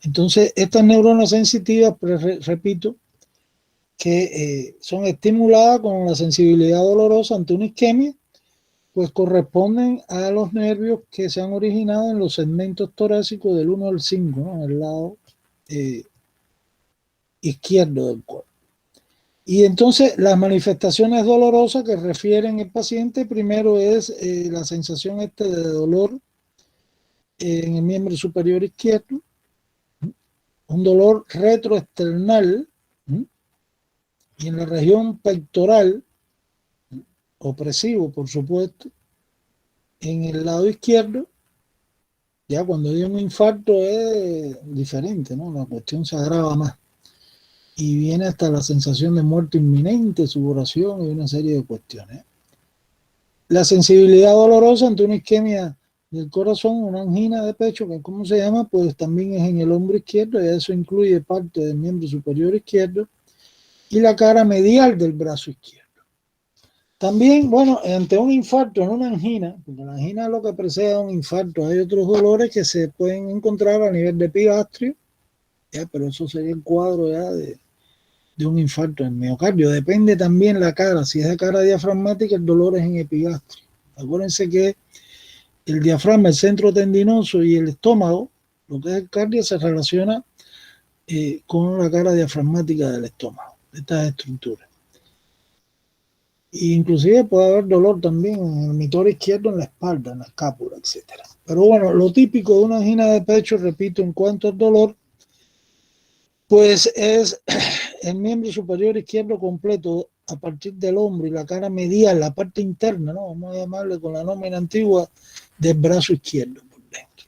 Entonces, estas neuronas sensitivas, repito, que son estimuladas con la sensibilidad dolorosa ante una isquemia, pues corresponden a los nervios que se han originado en los segmentos torácicos del 1 al 5, ¿no?, en el lado izquierdo del cuerpo. Y entonces las manifestaciones dolorosas que refieren el paciente, primero es la sensación de dolor en el miembro superior izquierdo, un dolor retroesternal, y en la región pectoral, opresivo por supuesto, en el lado izquierdo. Ya cuando hay un infarto es diferente, ¿no? La cuestión se agrava más y viene hasta la sensación de muerte inminente, sudoración y una serie de cuestiones. La sensibilidad dolorosa ante una isquemia del corazón, una angina de pecho, que ¿cómo se llama? Pues también es en el hombro izquierdo, y eso incluye parte del miembro superior izquierdo y la cara medial del brazo izquierdo. También, bueno, ante un infarto, no una angina, porque la angina es lo que precede a un infarto. Hay otros dolores que se pueden encontrar a nivel de epigastrio, ya, pero eso sería el cuadro ya de un infarto en miocardio. Depende también la cara. Si es de cara diafragmática, el dolor es en epigastrio. Acuérdense que el diafragma, el centro tendinoso, y el estómago, lo que es el cardio, se relaciona con la cara diafragmática del estómago, de estas estructuras. Inclusive puede haber dolor también en el emitor izquierdo, en la espalda, en la escápula, etc. Pero bueno, lo típico de una angina de pecho, repito, en cuanto al dolor, pues es el miembro superior izquierdo completo a partir del hombro y la cara medial, la parte interna, ¿no?, vamos a llamarle con la nómina antigua, del brazo izquierdo por dentro,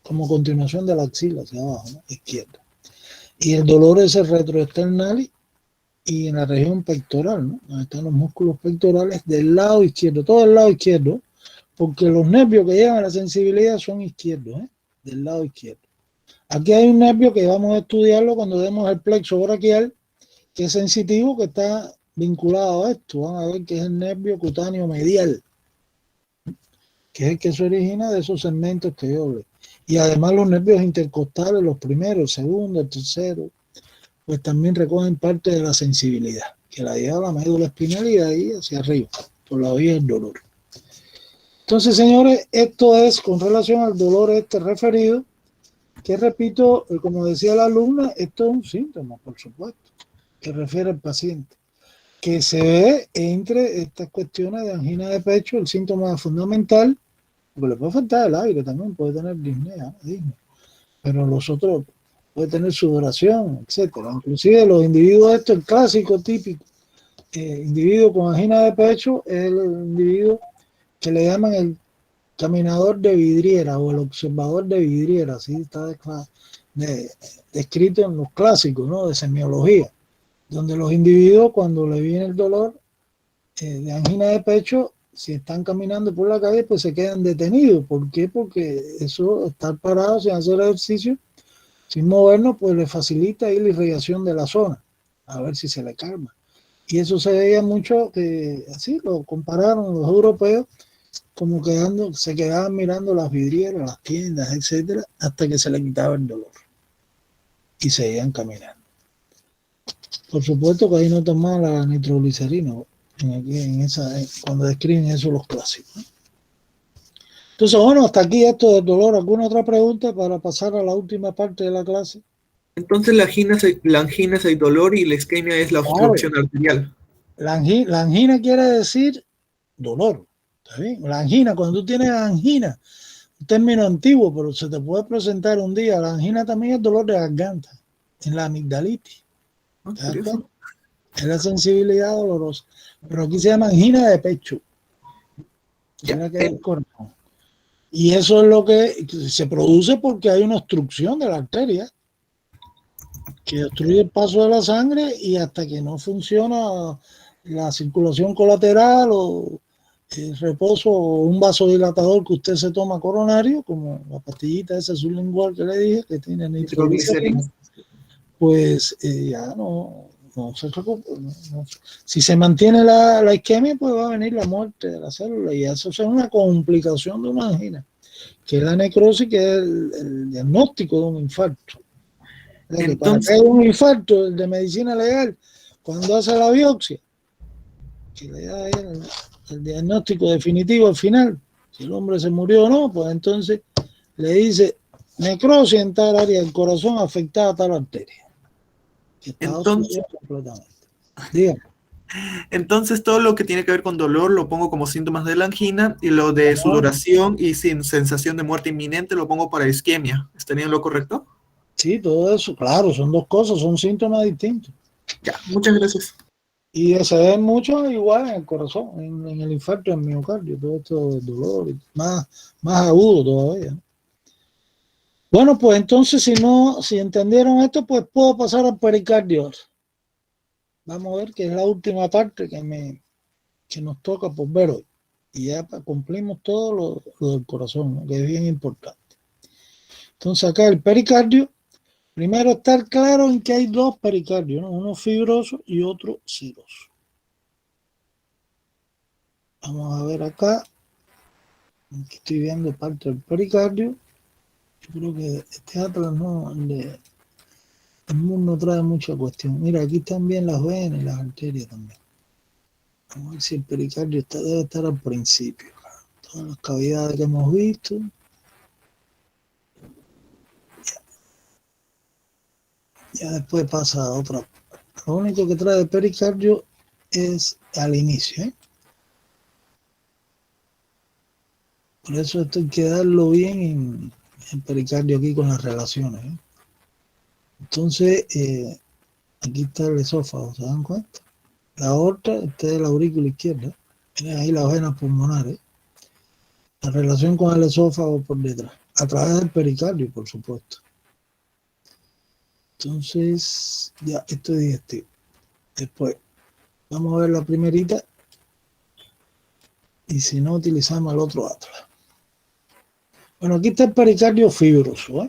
como continuación de la axila hacia abajo, ¿no?, izquierda. Y el dolor es el retroesternal y en la región pectoral, ¿no?, donde están los músculos pectorales del lado izquierdo, todo el lado izquierdo, porque los nervios que llevan a la sensibilidad son izquierdos, del lado izquierdo. Aquí hay un nervio que vamos a estudiarlo cuando demos el plexo braquial, que es sensitivo, que está vinculado a esto. Van a ver que es el nervio cutáneo medial, que es el que se origina de esos segmentos que yo hablé. Y además los nervios intercostales, los primeros, el segundo, el tercero, pues también recogen parte de la sensibilidad, que la lleva a la médula espinal y de ahí hacia arriba, por la vía del dolor. Entonces, señores, esto es con relación al dolor referido, que repito, como decía la alumna, esto es un síntoma, por supuesto, que refiere al paciente, que se ve entre estas cuestiones de angina de pecho, el síntoma fundamental, porque le puede faltar el aire también, puede tener disnea, pero los otros puede tener sudoración, etcétera. Inclusive los individuos, esto el clásico típico, individuo con angina de pecho es el individuo que le llaman el caminador de vidriera o el observador de vidriera, así está descrito en los clásicos, ¿no?, de semiología, donde los individuos cuando le viene el dolor de angina de pecho, si están caminando por la calle, pues se quedan detenidos. ¿Por qué? Porque eso, estar parados sin hacer ejercicio, sin movernos, pues le facilita ahí la irrigación de la zona, a ver si se le calma. Y eso se veía mucho, así lo compararon los europeos, como se quedaban mirando las vidrieras, las tiendas, etcétera, hasta que se le quitaba el dolor. Y seguían caminando. Por supuesto que ahí no tomaban la nitroglicerina, cuando describen eso los clásicos, ¿no? Entonces, bueno, hasta aquí esto del dolor. ¿Alguna otra pregunta para pasar a la última parte de la clase? Entonces la angina es el dolor y la isquemia es la obstrucción arterial. La angina quiere decir dolor. ¿Está bien? La angina, cuando tú tienes angina, un término antiguo, pero se te puede presentar un día. La angina también es dolor de garganta, en la amigdalitis. Es la sensibilidad dolorosa. Pero aquí se llama angina de pecho. Y eso es lo que se produce porque hay una obstrucción de la arteria que obstruye el paso de la sangre, y hasta que no funciona la circulación colateral o el reposo o un vasodilatador que usted se toma coronario, como la pastillita esa sublingual que le dije, que tiene nitroglicerina, pues ya no se preocupe. Si se mantiene la isquemia, pues va a venir la muerte de la célula, y eso es una complicación de una angina, que es la necrosis, que es el diagnóstico de un infarto. Entonces, para que un infarto, el de medicina legal, cuando hace la biopsia, que le da el diagnóstico definitivo al final, si el hombre se murió o no, pues entonces le dice necrosis en tal área del corazón afectada a tal arteria. Entonces todo lo que tiene que ver con dolor lo pongo como síntomas de la angina, y lo de sudoración y sin sensación de muerte inminente lo pongo para isquemia. ¿Estaría en lo correcto? Sí, todo eso, claro, son dos cosas, son síntomas distintos. Ya, muchas gracias. Y se ven mucho igual en el corazón, en el infarto del miocardio, todo esto del dolor, más agudo todavía, ¿no? Bueno, pues entonces, si entendieron esto, pues puedo pasar al pericardio. Vamos a ver, que es la última parte que nos toca por ver hoy. Y ya cumplimos todo lo del corazón, ¿no?, que es bien importante. Entonces acá el pericardio, primero estar claro en que hay dos pericardios, ¿no?, uno fibroso y otro siroso. Vamos a ver acá. Aquí estoy viendo parte del pericardio. Yo creo que este atlas el mundo no trae mucha cuestión. Mira, aquí están bien las venas y las arterias también. Vamos a ver si el pericardio debe estar al principio. Todas las cavidades que hemos visto. Ya después pasa a otra. Lo único que trae el pericardio es al inicio, ¿eh? Por eso esto hay que darlo bien en el pericardio aquí con las relaciones, ¿eh? Entonces, aquí está el esófago, ¿se dan cuenta? La aorta, esta es la aurícula izquierda. Tienen ahí las venas pulmonares. La relación con el esófago por detrás, a través del pericardio, por supuesto. Entonces, ya, esto es digestivo. Después, vamos a ver la primerita. Y si no, utilizamos el otro atlas. Bueno, aquí está el pericardio fibroso, ¿eh?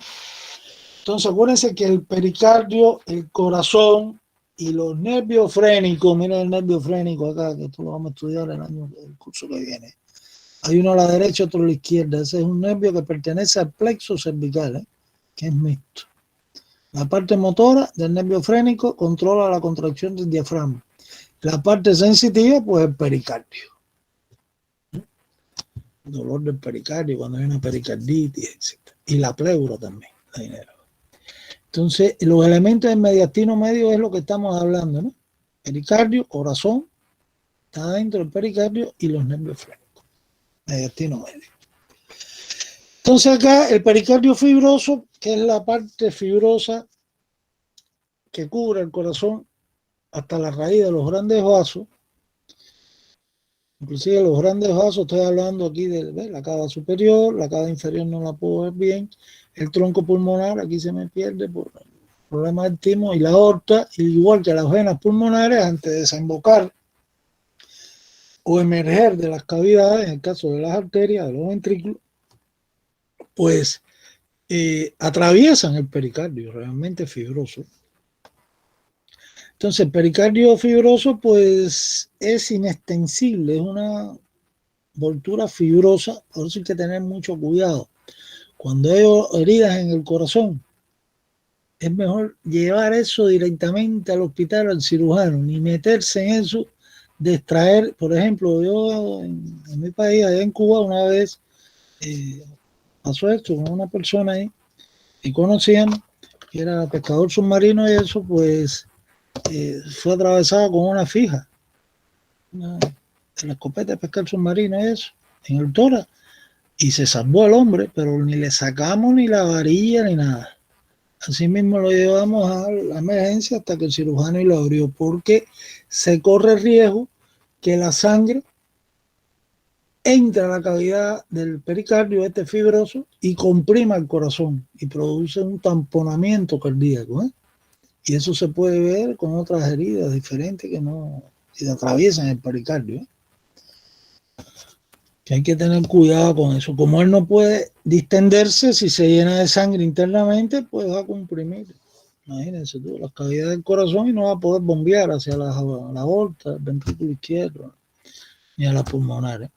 Entonces, acuérdense que el pericardio, el corazón y los nervios frénicos, miren el nervio frénico acá, que esto lo vamos a estudiar el curso que viene. Hay uno a la derecha, otro a la izquierda. Ese es un nervio que pertenece al plexo cervical, ¿eh?, que es mixto. La parte motora del nervio frénico controla la contracción del diafragma. La parte sensitiva, pues el pericardio. dolor del pericardio, cuando hay una pericarditis, etc. Y la pleura también la inerva. Entonces, los elementos del mediastino medio es lo que estamos hablando, ¿no? Pericardio, corazón, está dentro del pericardio y los nervios frénicos. Mediastino medio. Entonces acá el pericardio fibroso, que es la parte fibrosa que cubre el corazón hasta la raíz de los grandes vasos, inclusive los grandes vasos, estoy hablando aquí de la cava superior, la cava inferior no la puedo ver bien, el tronco pulmonar, aquí se me pierde por problemas del timo, y la aorta, igual que las venas pulmonares, antes de desembocar o emerger de las cavidades, en el caso de las arterias, de los ventrículos, pues atraviesan el pericardio, realmente fibroso. Entonces, el pericardio fibroso, pues, es inextensible, es una voltura fibrosa, por eso hay que tener mucho cuidado. Cuando hay heridas en el corazón, es mejor llevar eso directamente al hospital, al cirujano, ni meterse en eso de extraer. Por ejemplo, yo en mi país, allá en Cuba, una vez pasó esto con una persona ahí que conocíamos, que era pescador submarino, y eso pues fue atravesada con una fija, la escopeta de pescar submarino y eso, en el tórax, y se salvó el hombre, pero ni le sacamos ni la varilla ni nada. Así mismo lo llevamos a la emergencia hasta que el cirujano lo abrió, porque se corre el riesgo que la sangre entra a la cavidad del pericardio, este fibroso, y comprima el corazón y produce un tamponamiento cardíaco, ¿eh? Y eso se puede ver con otras heridas diferentes que no atraviesan el pericardio, ¿eh? Que hay que tener cuidado con eso. Como él no puede distenderse, si se llena de sangre internamente, pues va a comprimir. Imagínense tú, las cavidades del corazón, y no va a poder bombear hacia la aorta, el ventrículo izquierdo, ni a las pulmonares.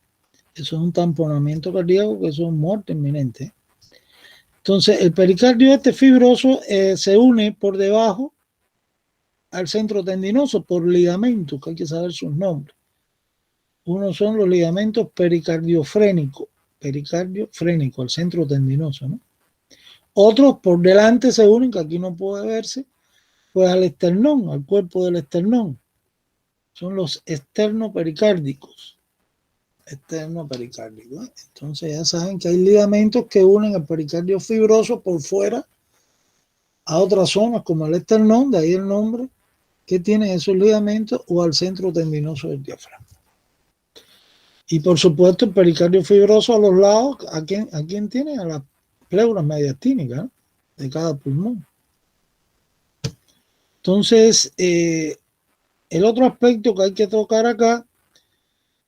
Eso es un tamponamiento cardíaco, que eso es muerte inminente. Entonces, el pericardio este fibroso se une por debajo al centro tendinoso por ligamentos, que hay que saber sus nombres. Uno son los ligamentos pericardiofrénicos, al centro tendinoso, ¿no? Otros por delante se unen, que aquí no puede verse, pues al esternón, al cuerpo del esternón. Son los externopericárdicos. Externopericárdico, ¿eh? Entonces ya saben que hay ligamentos que unen el pericardio fibroso por fuera a otras zonas como el esternón, de ahí el nombre que tienen esos ligamentos, o al centro tendinoso del diafragma. Y por supuesto el pericardio fibroso a los lados, ¿a quién tiene? A las pleuras mediastínicas, ¿no?, de cada pulmón. Entonces, el otro aspecto que hay que tocar acá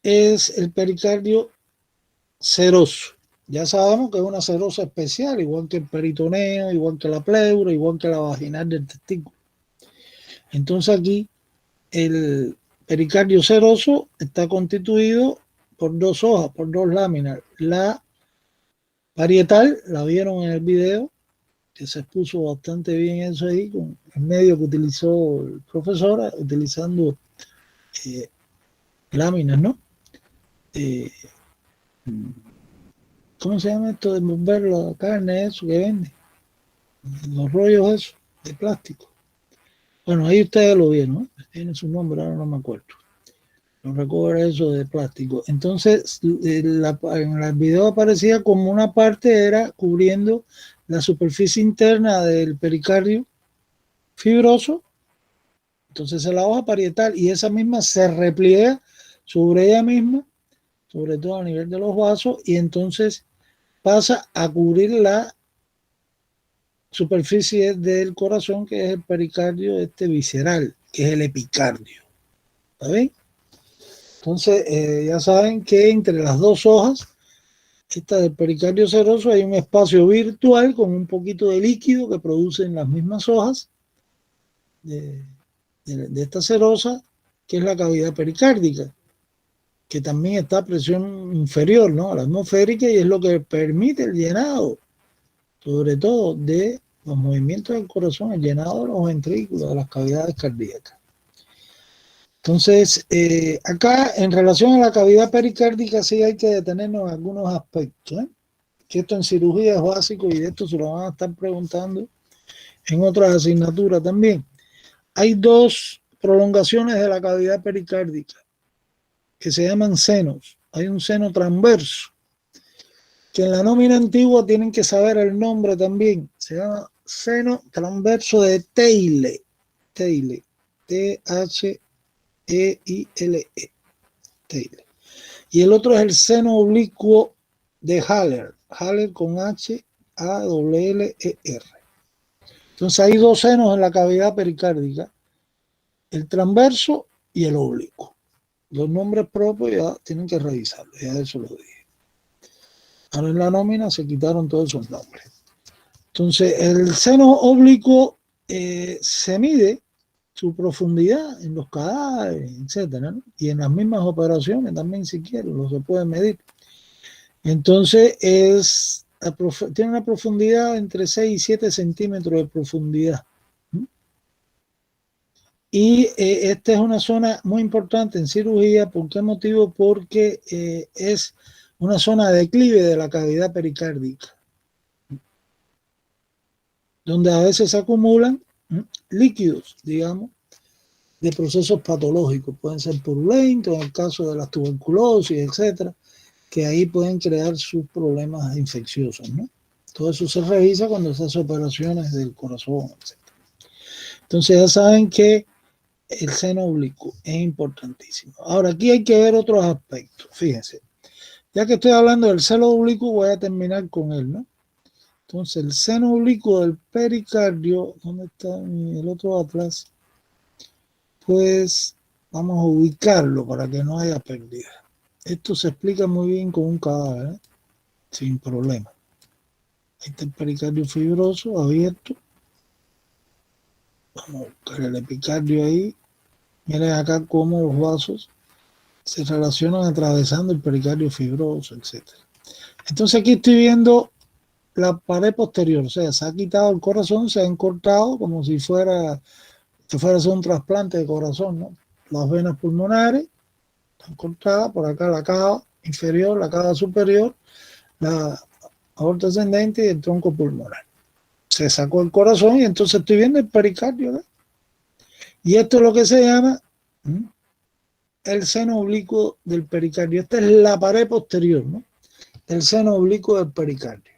es el pericardio seroso. Ya sabemos que es una serosa especial, igual que el peritoneo, igual que la pleura, igual que la vaginal del testículo. Entonces aquí el pericardio seroso está constituido por dos hojas, por dos láminas. La parietal, la vieron en el video, que se expuso bastante bien eso ahí, con el medio que utilizó el profesor, utilizando láminas, ¿no? ¿Cómo se llama esto de envolver la carne, eso que vende? Los rollos esos de plástico. Bueno, ahí ustedes lo vieron, ¿no? Tiene su nombre, ahora no me acuerdo. No recuerdo eso de plástico. Entonces, en el video aparecía como una parte era cubriendo la superficie interna del pericardio fibroso. Entonces es la hoja parietal, y esa misma se repliega sobre ella misma, sobre todo a nivel de los vasos, y entonces pasa a cubrir la superficie del corazón, que es el pericardio visceral, que es el epicardio. ¿Está bien? Entonces, ya saben que entre las dos hojas, esta del pericardio seroso, hay un espacio virtual con un poquito de líquido que producen las mismas hojas de esta serosa, que es la cavidad pericárdica, que también está a presión inferior, ¿no?, a la atmosférica, y es lo que permite el llenado, sobre todo de los movimientos del corazón, el llenado de los ventrículos, de las cavidades cardíacas. Entonces, acá en relación a la cavidad pericárdica sí hay que detenernos en algunos aspectos, ¿eh? Que esto en cirugía es básico y de esto se lo van a estar preguntando en otras asignaturas también. Hay dos prolongaciones de la cavidad pericárdica que se llaman senos. Hay un seno transverso, que en la nómina antigua tienen que saber el nombre también. Se llama seno transverso de Theile. Theile. T-H-E-I-L-E. Theile. Y el otro es el seno oblicuo de Haller. Haller con H-A-L-L-E-R. Entonces hay dos senos en la cavidad pericárdica, el transverso y el oblicuo. Los nombres propios ya tienen que revisarlos, ya eso lo dije. Ahora en la nómina se quitaron todos esos nombres. Entonces el seno oblicuo se mide su profundidad en los cadáveres, etcétera, ¿no? Y en las mismas operaciones también, si quieren, lo se puede medir. Entonces tiene una profundidad entre 6 y 7 centímetros de profundidad. Y esta es una zona muy importante en cirugía. ¿Por qué motivo? Porque es una zona de declive de la cavidad pericárdica, donde a veces se acumulan líquidos, digamos, de procesos patológicos. Pueden ser purulentos, en el caso de las tuberculosis, etcétera, que ahí pueden crear sus problemas infecciosos, ¿no? Todo eso se revisa cuando se hace operaciones del corazón, etcétera. Entonces ya saben que el seno oblicuo es importantísimo. Ahora aquí hay que ver otros aspectos. Fíjense, ya que estoy hablando del seno oblicuo, voy a terminar con él, ¿no? Entonces el seno oblicuo del pericardio, ¿dónde está el otro atlas? Pues vamos a ubicarlo para que no haya pérdida. Esto se explica muy bien con un cadáver, ¿eh? Sin problema. Ahí está el pericardio fibroso, abierto. Vamos a buscar el epicardio ahí. Miren acá cómo los vasos se relacionan atravesando el pericardio fibroso, etc. Entonces aquí estoy viendo la pared posterior, o sea, se ha quitado el corazón, se han cortado como si fuera a hacer un trasplante de corazón, ¿no? Las venas pulmonares están cortadas, por acá la cava inferior, la cava superior, la aorta ascendente y el tronco pulmonar. Se sacó el corazón y entonces estoy viendo el pericardio, ¿no? Y esto es lo que se llama el seno oblicuo del pericardio. Esta es la pared posterior, ¿no? Del seno oblicuo del pericardio,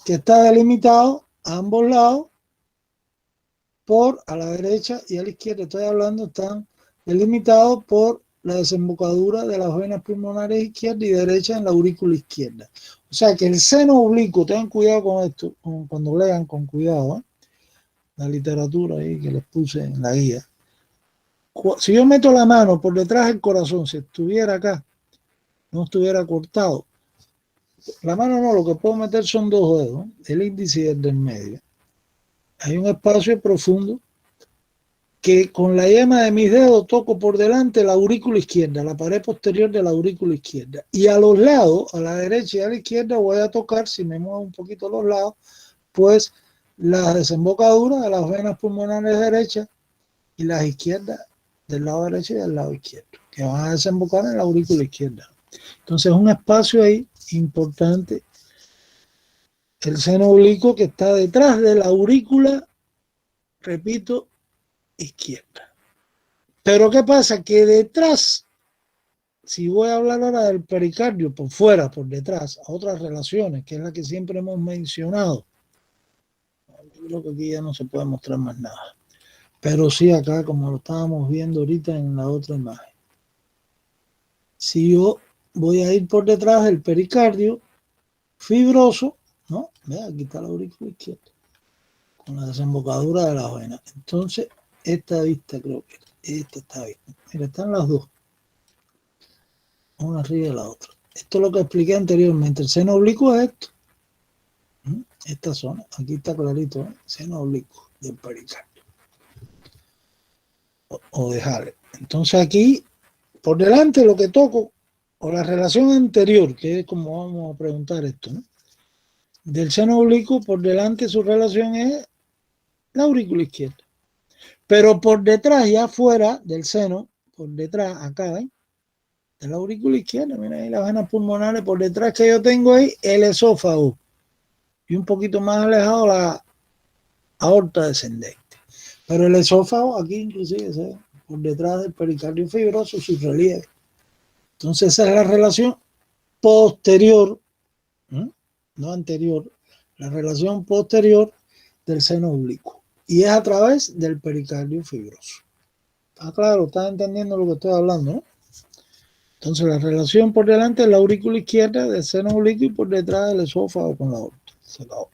que está delimitado a ambos lados por, a la derecha y a la izquierda, estoy hablando, están delimitados por la desembocadura de las venas pulmonares izquierda y derecha en la aurícula izquierda. O sea que el seno oblicuo, tengan cuidado con esto, cuando lean con cuidado, ¿eh? La literatura ahí que les puse en la guía. Si yo meto la mano por detrás del corazón, si estuviera acá, no estuviera cortado, la mano no, lo que puedo meter son dos dedos, ¿eh? El índice y el del medio. Hay un espacio profundo que con la yema de mis dedos toco por delante la aurícula izquierda, la pared posterior de la aurícula izquierda. Y a los lados, a la derecha y a la izquierda, voy a tocar, si me muevo un poquito a los lados, pues las desembocaduras de las venas pulmonares derechas y las izquierdas del lado derecho y del lado izquierdo, que van a desembocar en la aurícula izquierda. Entonces es un espacio ahí importante, el seno oblicuo que está detrás de la aurícula, repito, izquierda. Pero ¿qué pasa? Que detrás, si voy a hablar ahora del pericardio, por fuera, por detrás, a otras relaciones, que es la que siempre hemos mencionado, yo creo que aquí ya no se puede mostrar más nada. Pero sí acá, como lo estábamos viendo ahorita en la otra imagen. Si yo voy a ir por detrás del pericardio fibroso, ¿no? Ve, aquí está la aurícula izquierda, con la desembocadura de la vena. Entonces, esta vista creo que esta está bien. Mira, están las dos, una arriba de la otra. Esto es lo que expliqué anteriormente. El seno oblicuo es esto. Esta zona, aquí está clarito, ¿eh? Seno oblicuo del pericardio. O de Haller. Entonces aquí, por delante lo que toco, o la relación anterior, que es como vamos a preguntar esto, ¿no? Del seno oblicuo, por delante su relación es la aurícula izquierda. Pero por detrás, ya fuera del seno, por detrás, acá, ¿ven? De la aurícula izquierda, miren ahí las venas pulmonares, por detrás que yo tengo ahí el esófago y un poquito más alejado la aorta descendente. Pero el esófago aquí inclusive se ve por detrás del pericardio fibroso, su relieve. Entonces esa es la relación posterior, no anterior, la relación posterior del seno oblicuo. Y es a través del pericardio fibroso. ¿Está claro? ¿Estás entendiendo lo que estoy hablando, no? Entonces la relación por delante es la aurícula izquierda del seno oblicuo y por detrás del esófago con la aorta. Se acabó.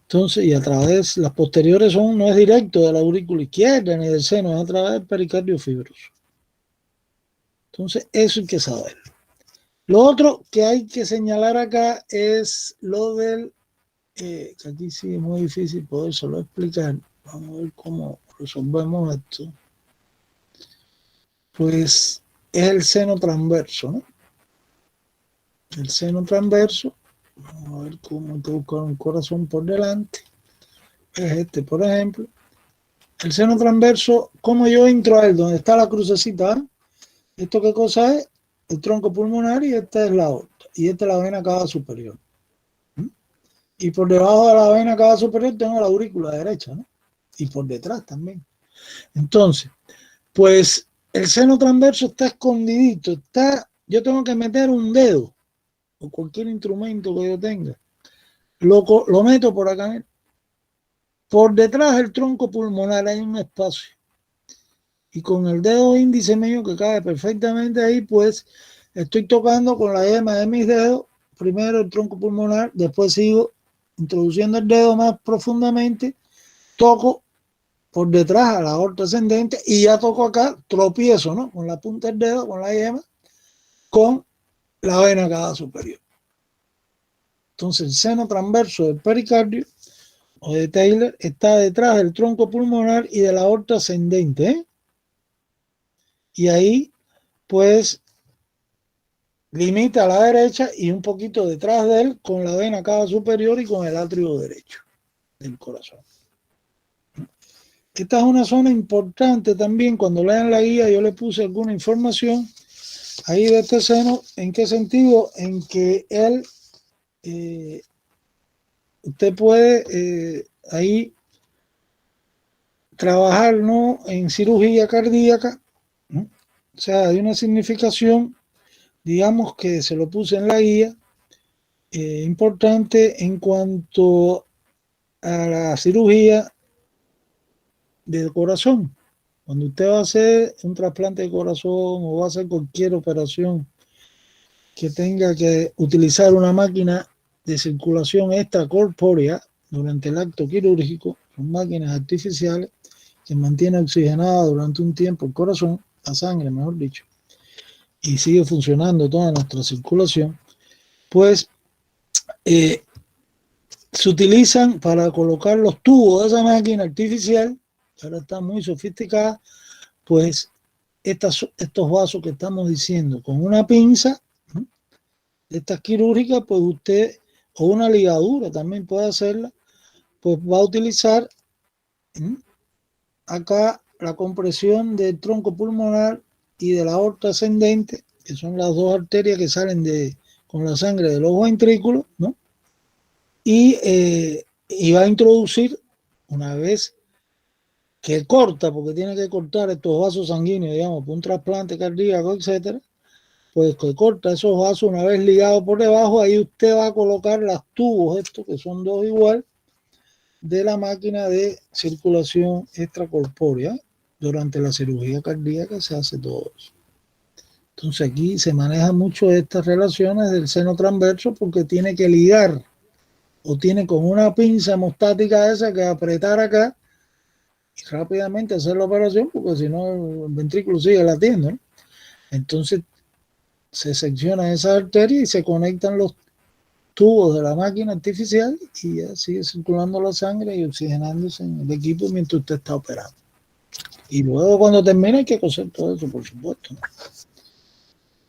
Entonces, y a través, las posteriores no es directo de la aurícula izquierda ni del seno, es a través del pericardio fibroso. Entonces, eso hay que saber. Lo otro que hay que señalar acá es lo del, que aquí sí es muy difícil poder solo explicar. Vamos a ver cómo resolvemos esto. Pues es el seno transverso, ¿no? El seno transverso, vamos a ver cómo hay que buscar un corazón por delante. Es este, por ejemplo. El seno transverso, ¿cómo yo entro a él? Donde está la crucecita, ¿eh? ¿Esto qué cosa es? El tronco pulmonar y esta es la aorta. Y esta es la vena cava superior. Y por debajo de la vena cava superior tengo la aurícula derecha, ¿no? Y por detrás también. Entonces, pues el seno transverso está escondidito. Yo tengo que meter un dedo o cualquier instrumento que yo tenga. Lo meto por acá. Por detrás del tronco pulmonar hay un espacio. Y con el dedo índice mío que cae perfectamente ahí, pues estoy tocando con la yema de mis dedos, primero el tronco pulmonar, después sigo introduciendo el dedo más profundamente, toco por detrás a la aorta ascendente y ya toco acá, tropiezo, ¿no? Con la punta del dedo, con la yema, con la vena cava superior. Entonces el seno transverso del pericardio o de Taylor está detrás del tronco pulmonar y de la aorta ascendente, ¿eh? Y ahí, pues, limita a la derecha y un poquito detrás de él con la vena cava superior y con el atrio derecho del corazón. Esta es una zona importante también. Cuando lean la guía yo le puse alguna información ahí de este seno. ¿En qué sentido? En que él, usted puede ahí trabajar, ¿no?, en cirugía cardíaca, ¿no? O sea, hay una significación, digamos que se lo puse en la guía, importante en cuanto a la cirugía del corazón. Cuando usted va a hacer un trasplante de corazón o va a hacer cualquier operación que tenga que utilizar una máquina de circulación extracorpórea durante el acto quirúrgico, son máquinas artificiales que mantienen oxigenada durante un tiempo el corazón, la sangre, mejor dicho, y sigue funcionando toda nuestra circulación, pues se utilizan para colocar los tubos de esa máquina artificial, que ahora está muy sofisticada, pues estos vasos que estamos diciendo, con una pinza, ¿no?, de estas quirúrgicas, pues usted, o una ligadura también puede hacerla, pues va a utilizar acá la compresión del tronco pulmonar y de la aorta ascendente, que son las dos arterias que salen con la sangre de los ventrículos, ¿no? Y va a introducir, una vez que corta, porque tiene que cortar estos vasos sanguíneos, digamos, por un trasplante cardíaco, etcétera, pues que corta esos vasos, una vez ligados por debajo, ahí usted va a colocar los tubos, estos que son dos igual, de la máquina de circulación extracorpórea. Durante la cirugía cardíaca se hace todo eso. Entonces aquí se maneja mucho estas relaciones del seno transverso porque tiene que ligar o tiene como una pinza hemostática esa que apretar acá y rápidamente hacer la operación, porque si no el ventrículo sigue latiendo, ¿no? Entonces se secciona esa arteria y se conectan los tubos de la máquina artificial y ya sigue circulando la sangre y oxigenándose en el equipo mientras usted está operando. Y luego cuando termine hay que coser todo eso, por supuesto, ¿no?,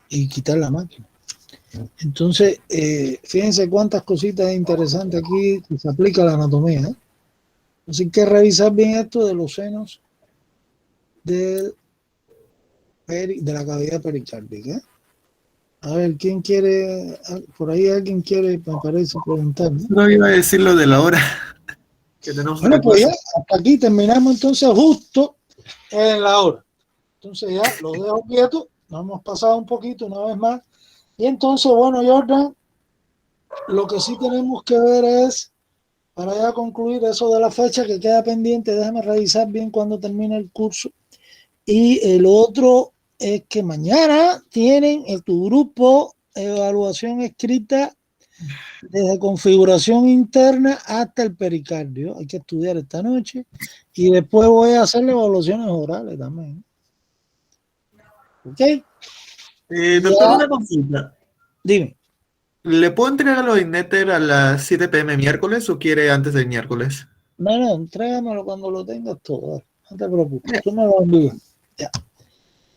y quitar la máquina. Entonces, fíjense cuántas cositas interesantes aquí que se aplica a la anatomía, ¿eh? Así que revisar bien esto de los senos del de la cavidad pericárdica. A ver, ¿quién quiere? Por ahí alguien quiere, me parece, preguntar, ¿no? No iba a decir lo de la hora. Que tenemos Bueno, una pues ya, clase. hasta aquí terminamos entonces justo en la hora. Entonces ya los dejo quietos, nos hemos pasado un poquito una vez más. Y entonces, bueno, Jordan, lo que sí tenemos que ver es, para ya concluir eso de la fecha que queda pendiente, déjame revisar bien cuando termine el curso. Y el otro es que mañana tienen en tu grupo evaluación escrita desde configuración interna hasta el pericardio. Hay que estudiar esta noche y después voy a hacer evaluaciones orales también. ¿Ok? Doctor, una consulta. Dime. ¿Le puedo entregar los Inneter a las 7 p.m. miércoles o quiere antes del miércoles? No, entrégamelo cuando lo tengas todo. No te preocupes, tú me lo envías. Ya.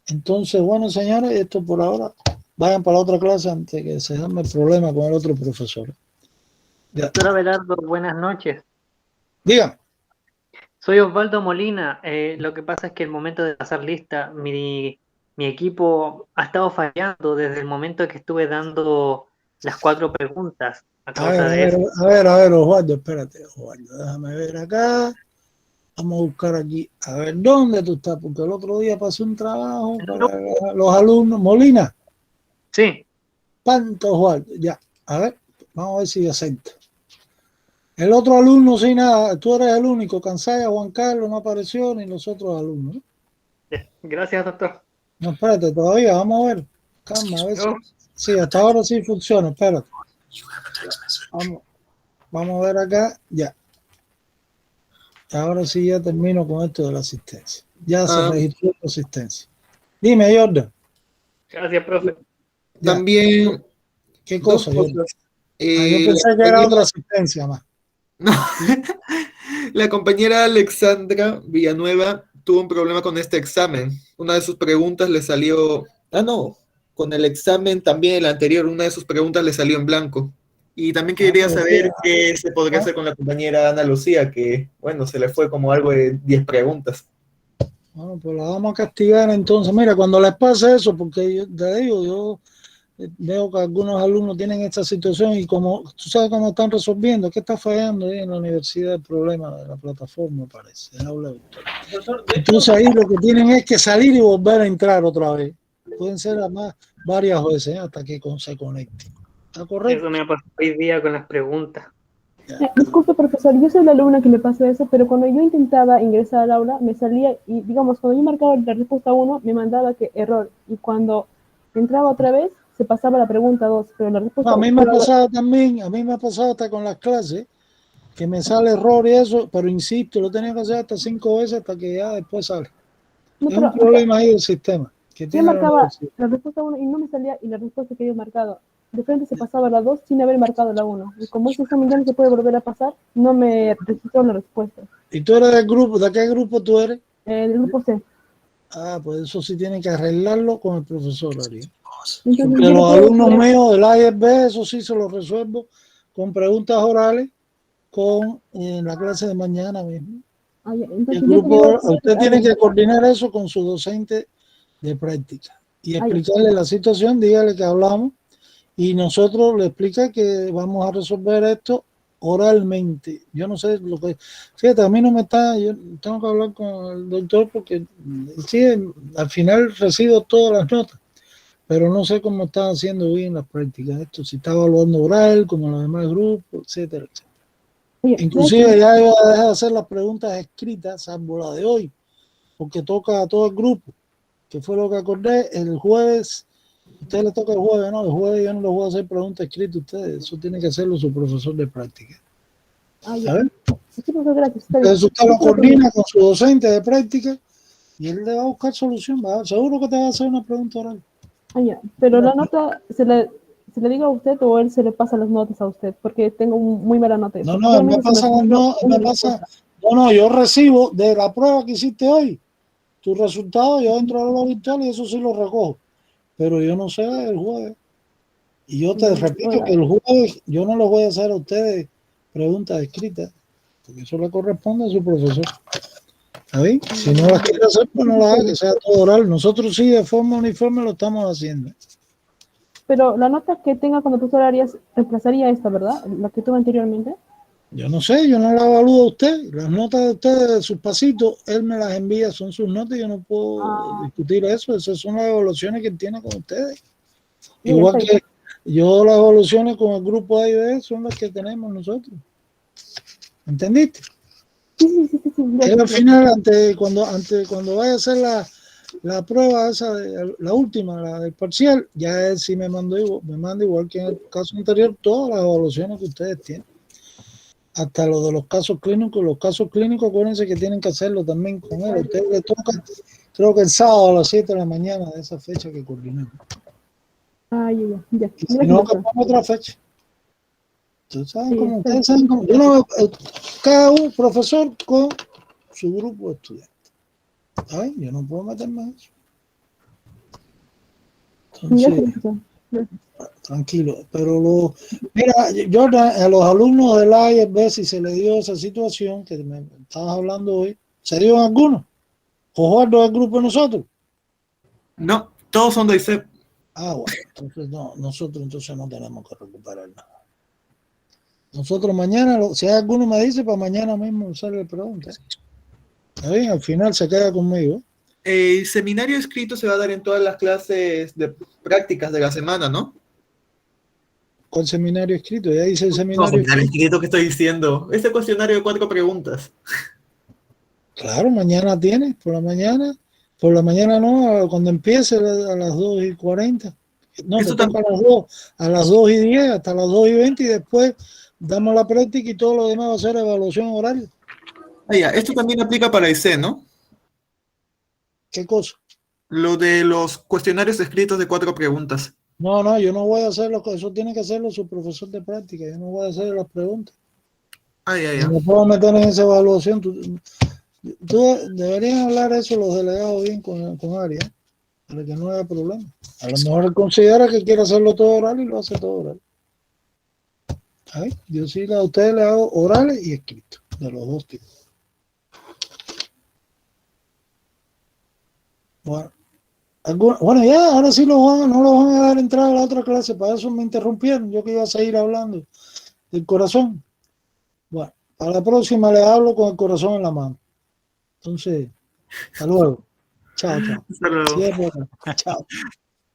Entonces, bueno, señores, esto por ahora. Vayan para la otra clase antes que se dame el problema con el otro profesor. Ya. Doctor Abelardo, buenas noches. Dígame. Soy Osvaldo Molina. Lo que pasa es que el momento de pasar lista, mi equipo ha estado fallando desde el momento que estuve dando las 4 preguntas. A ver, Osvaldo, espérate, Osvaldo, déjame ver acá. Vamos a buscar aquí, a ver dónde tú estás, porque el otro día pasé un trabajo para los alumnos. Molina. Sí. ¿Cuánto, Osvaldo? Ya, a ver, vamos a ver si acepta. El otro alumno, sin nada, tú eres el único. Cansaya, Juan Carlos no apareció, ni los otros alumnos, ¿no? Gracias, doctor. No, espérate, todavía, vamos a ver. Calma, a ver si... Sí, hasta ahora sí funciona, espérate. Vamos a ver acá, ya. Ahora sí ya termino con esto de la asistencia. Ya se registró la asistencia. Dime, Jordan. Gracias, profe. Ya. También... ¿Qué cosa, Jordan? Cosas. Yo pensé que era otra asistencia más. No. La compañera Alexandra Villanueva tuvo un problema con este examen. Una de sus preguntas le salió... con el examen también, el anterior, una de sus preguntas le salió en blanco. Y también quería saber qué se podría hacer con la compañera Ana Lucía, que, bueno, se le fue como algo de 10 preguntas. Bueno, pues la vamos a castigar entonces. Mira, cuando les pase eso, porque yo te digo, yo veo que algunos alumnos tienen esta situación y como tú sabes cómo están resolviendo, ¿qué está fallando ahí en la universidad? El problema de la plataforma, parece. Entonces ahí lo que tienen es que salir y volver a entrar otra vez. Pueden ser además varias veces hasta que se conecte. ¿Está correcto? Eso me ha pasado hoy día con las preguntas. Disculpe, profesor, yo soy la alumna que le pasó eso, pero cuando yo intentaba ingresar al aula, me salía, y digamos, cuando yo marcaba la respuesta 1, me mandaba que error, y cuando entraba otra vez, se pasaba la pregunta 2, pero la respuesta... No, a mí me ha pasado también, a mí me ha pasado hasta con las clases, que me sale error y eso, pero insisto, lo tenía que hacer hasta 5 veces hasta que ya después sale. No, es un problema ahí del sistema. Que yo marcaba la respuesta 1 y no me salía, y la respuesta que yo he marcado, de frente se pasaba la 2 sin haber marcado la 1. Y como este examen ya no se puede volver a pasar, no me registró la respuesta. ¿Y tú eres del grupo? ¿De qué grupo tú eres? Del grupo C. Ah, pues eso sí tiene que arreglarlo con el profesor, Ari. Entonces, porque los alumnos míos del ISB, eso sí se lo resuelvo con preguntas orales con la clase de mañana mismo. El grupo, usted tiene que coordinar eso con su docente de práctica y explicarle la situación, dígale que hablamos y nosotros le explica que vamos a resolver esto oralmente. Yo no sé lo que... Fíjate, a mí no me está... Yo tengo que hablar con el doctor porque sí, al final recibo todas las notas, pero no sé cómo está haciendo bien las prácticas. Esto, si está evaluando oral, como los demás grupos, etcétera, etcétera. Inclusive ya iba a dejar de hacer las preguntas escritas, salvo la de hoy, porque toca a todo el grupo, que fue lo que acordé el jueves. Usted le toca el jueves, ¿no? El jueves yo no les voy a hacer preguntas escritas a ustedes, eso tiene que hacerlo su profesor de práctica. ¿A ver? Entonces usted lo coordina con su docente de práctica y él le va a buscar solución. Seguro que te va a hacer una pregunta oral. Pero la nota, ¿se le digo a usted o él se le pasa las notas a usted? Porque tengo muy mala nota. No, me pasa no, yo recibo de la prueba que hiciste hoy, tu resultado, yo entro a la virtual y eso sí lo recojo. Pero yo no sé el jueves. Y yo te repito que el jueves yo no les voy a hacer a ustedes preguntas escritas, porque eso le corresponde a su profesor. ¿Está bien? Si no las quiere hacer, pues no las haga, que sea todo oral. Nosotros sí, de forma uniforme lo estamos haciendo. Pero la nota que tenga con el profesor Arias reemplazaría esta, ¿verdad? La que tuve anteriormente. Yo no sé, yo no la evalúo a usted. Las notas de ustedes, sus pasitos, él me las envía, son sus notas y yo no puedo discutir eso. Esas son las evaluaciones que él tiene con ustedes. Sí, Igual perfecto. que yo las evaluaciones con el grupo A y B son las que tenemos nosotros. ¿Entendiste? Sí. Él al final, cuando vaya a hacer la prueba esa, la última, la del parcial, ya él sí me manda igual que en el caso anterior, todas las evaluaciones que ustedes tienen. Hasta lo de los casos clínicos. Los casos clínicos, acuérdense que tienen que hacerlo también con él. A ustedes le toca, creo que el sábado a las 7 de la mañana de esa fecha que coordinamos. Ya. Y si no, que ponga otra fecha. Ustedes saben cómo, ustedes saben cómo. Cada un profesor con su grupo de estudiantes. ¿Saben? Yo no puedo meterme en eso. Entonces, tranquilo. Pero mira, Jordan, a los alumnos del ISB, si se le dio esa situación que me estabas hablando hoy, ¿se dio en alguno? ¿Ojuardo del grupo de nosotros? No, todos son de ICEP. Bueno, entonces no, nosotros entonces no tenemos que recuperar nada. Nosotros mañana, si hay alguno me dice, para mañana mismo sale la pregunta. ¿Está bien? Al final se queda conmigo. El seminario escrito se va a dar en todas las clases de prácticas de la semana, ¿no? ¿Cuál seminario escrito? Ya dice el No, seminario escrito que estoy diciendo. Este cuestionario de 4 preguntas. Claro, mañana tienes, por la mañana no, cuando empiece a las 2:40. No, Esto te toca a las 2:10, hasta las 2:20 y después damos la práctica y todo lo demás va a ser evaluación oral. Esto también aplica para IC, ¿no? ¿Qué cosa? Lo de los cuestionarios escritos de 4 preguntas. No, yo no voy a hacerlo, eso tiene que hacerlo su profesor de práctica, yo no voy a hacer las preguntas. No me puedo meter en esa evaluación. Tú deberían hablar eso los delegados bien con Arias, para que no haya problema. A lo mejor él considera que quiere hacerlo todo oral y lo hace todo oral. Yo sí a ustedes le hago orales y escritos, de los dos tipos. Bueno, ya, ahora sí no lo van a dar entrada a la otra clase, para eso me interrumpieron, yo que iba a seguir hablando del corazón. Bueno, para la próxima les hablo con el corazón en la mano. Entonces, hasta luego. Chao. Hasta luego. Chao.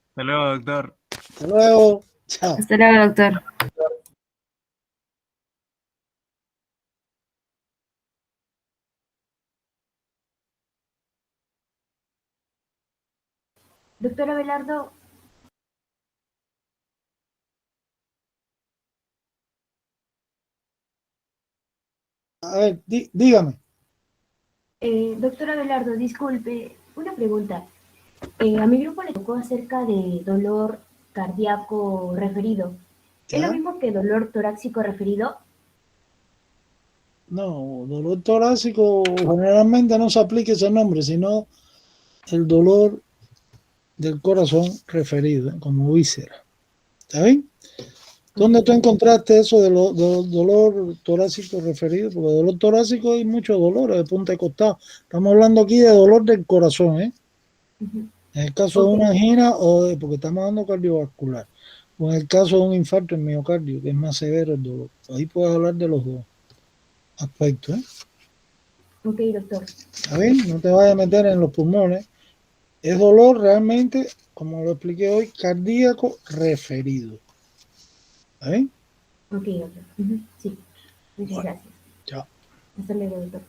Hasta luego, doctor. Hasta luego. Chao. Hasta luego, doctor. Doctor Abelardo. A ver, dígame. Doctor Abelardo, disculpe, una pregunta. A mi grupo le tocó acerca de dolor cardíaco referido. ¿Es lo mismo que dolor torácico referido? No, dolor torácico generalmente no se aplica ese nombre, sino el dolor del corazón referido, como víscera. ¿Está bien? ¿Dónde tú encontraste eso de dolor torácico referido? Porque dolor torácico hay muchos dolores de punta de costado. Estamos hablando aquí de dolor del corazón, ¿eh? En el caso de una angina porque estamos hablando cardiovascular. O en el caso de un infarto en miocardio, que es más severo el dolor. Ahí puedes hablar de los dos aspectos, ¿eh? Ok, doctor. ¿Está bien? No te vayas a meter en los pulmones. Es dolor realmente, como lo expliqué hoy, cardíaco referido. ¿Está bien? Ok, doctor. Sí. Muchas gracias. Chao. Hasta luego, doctor.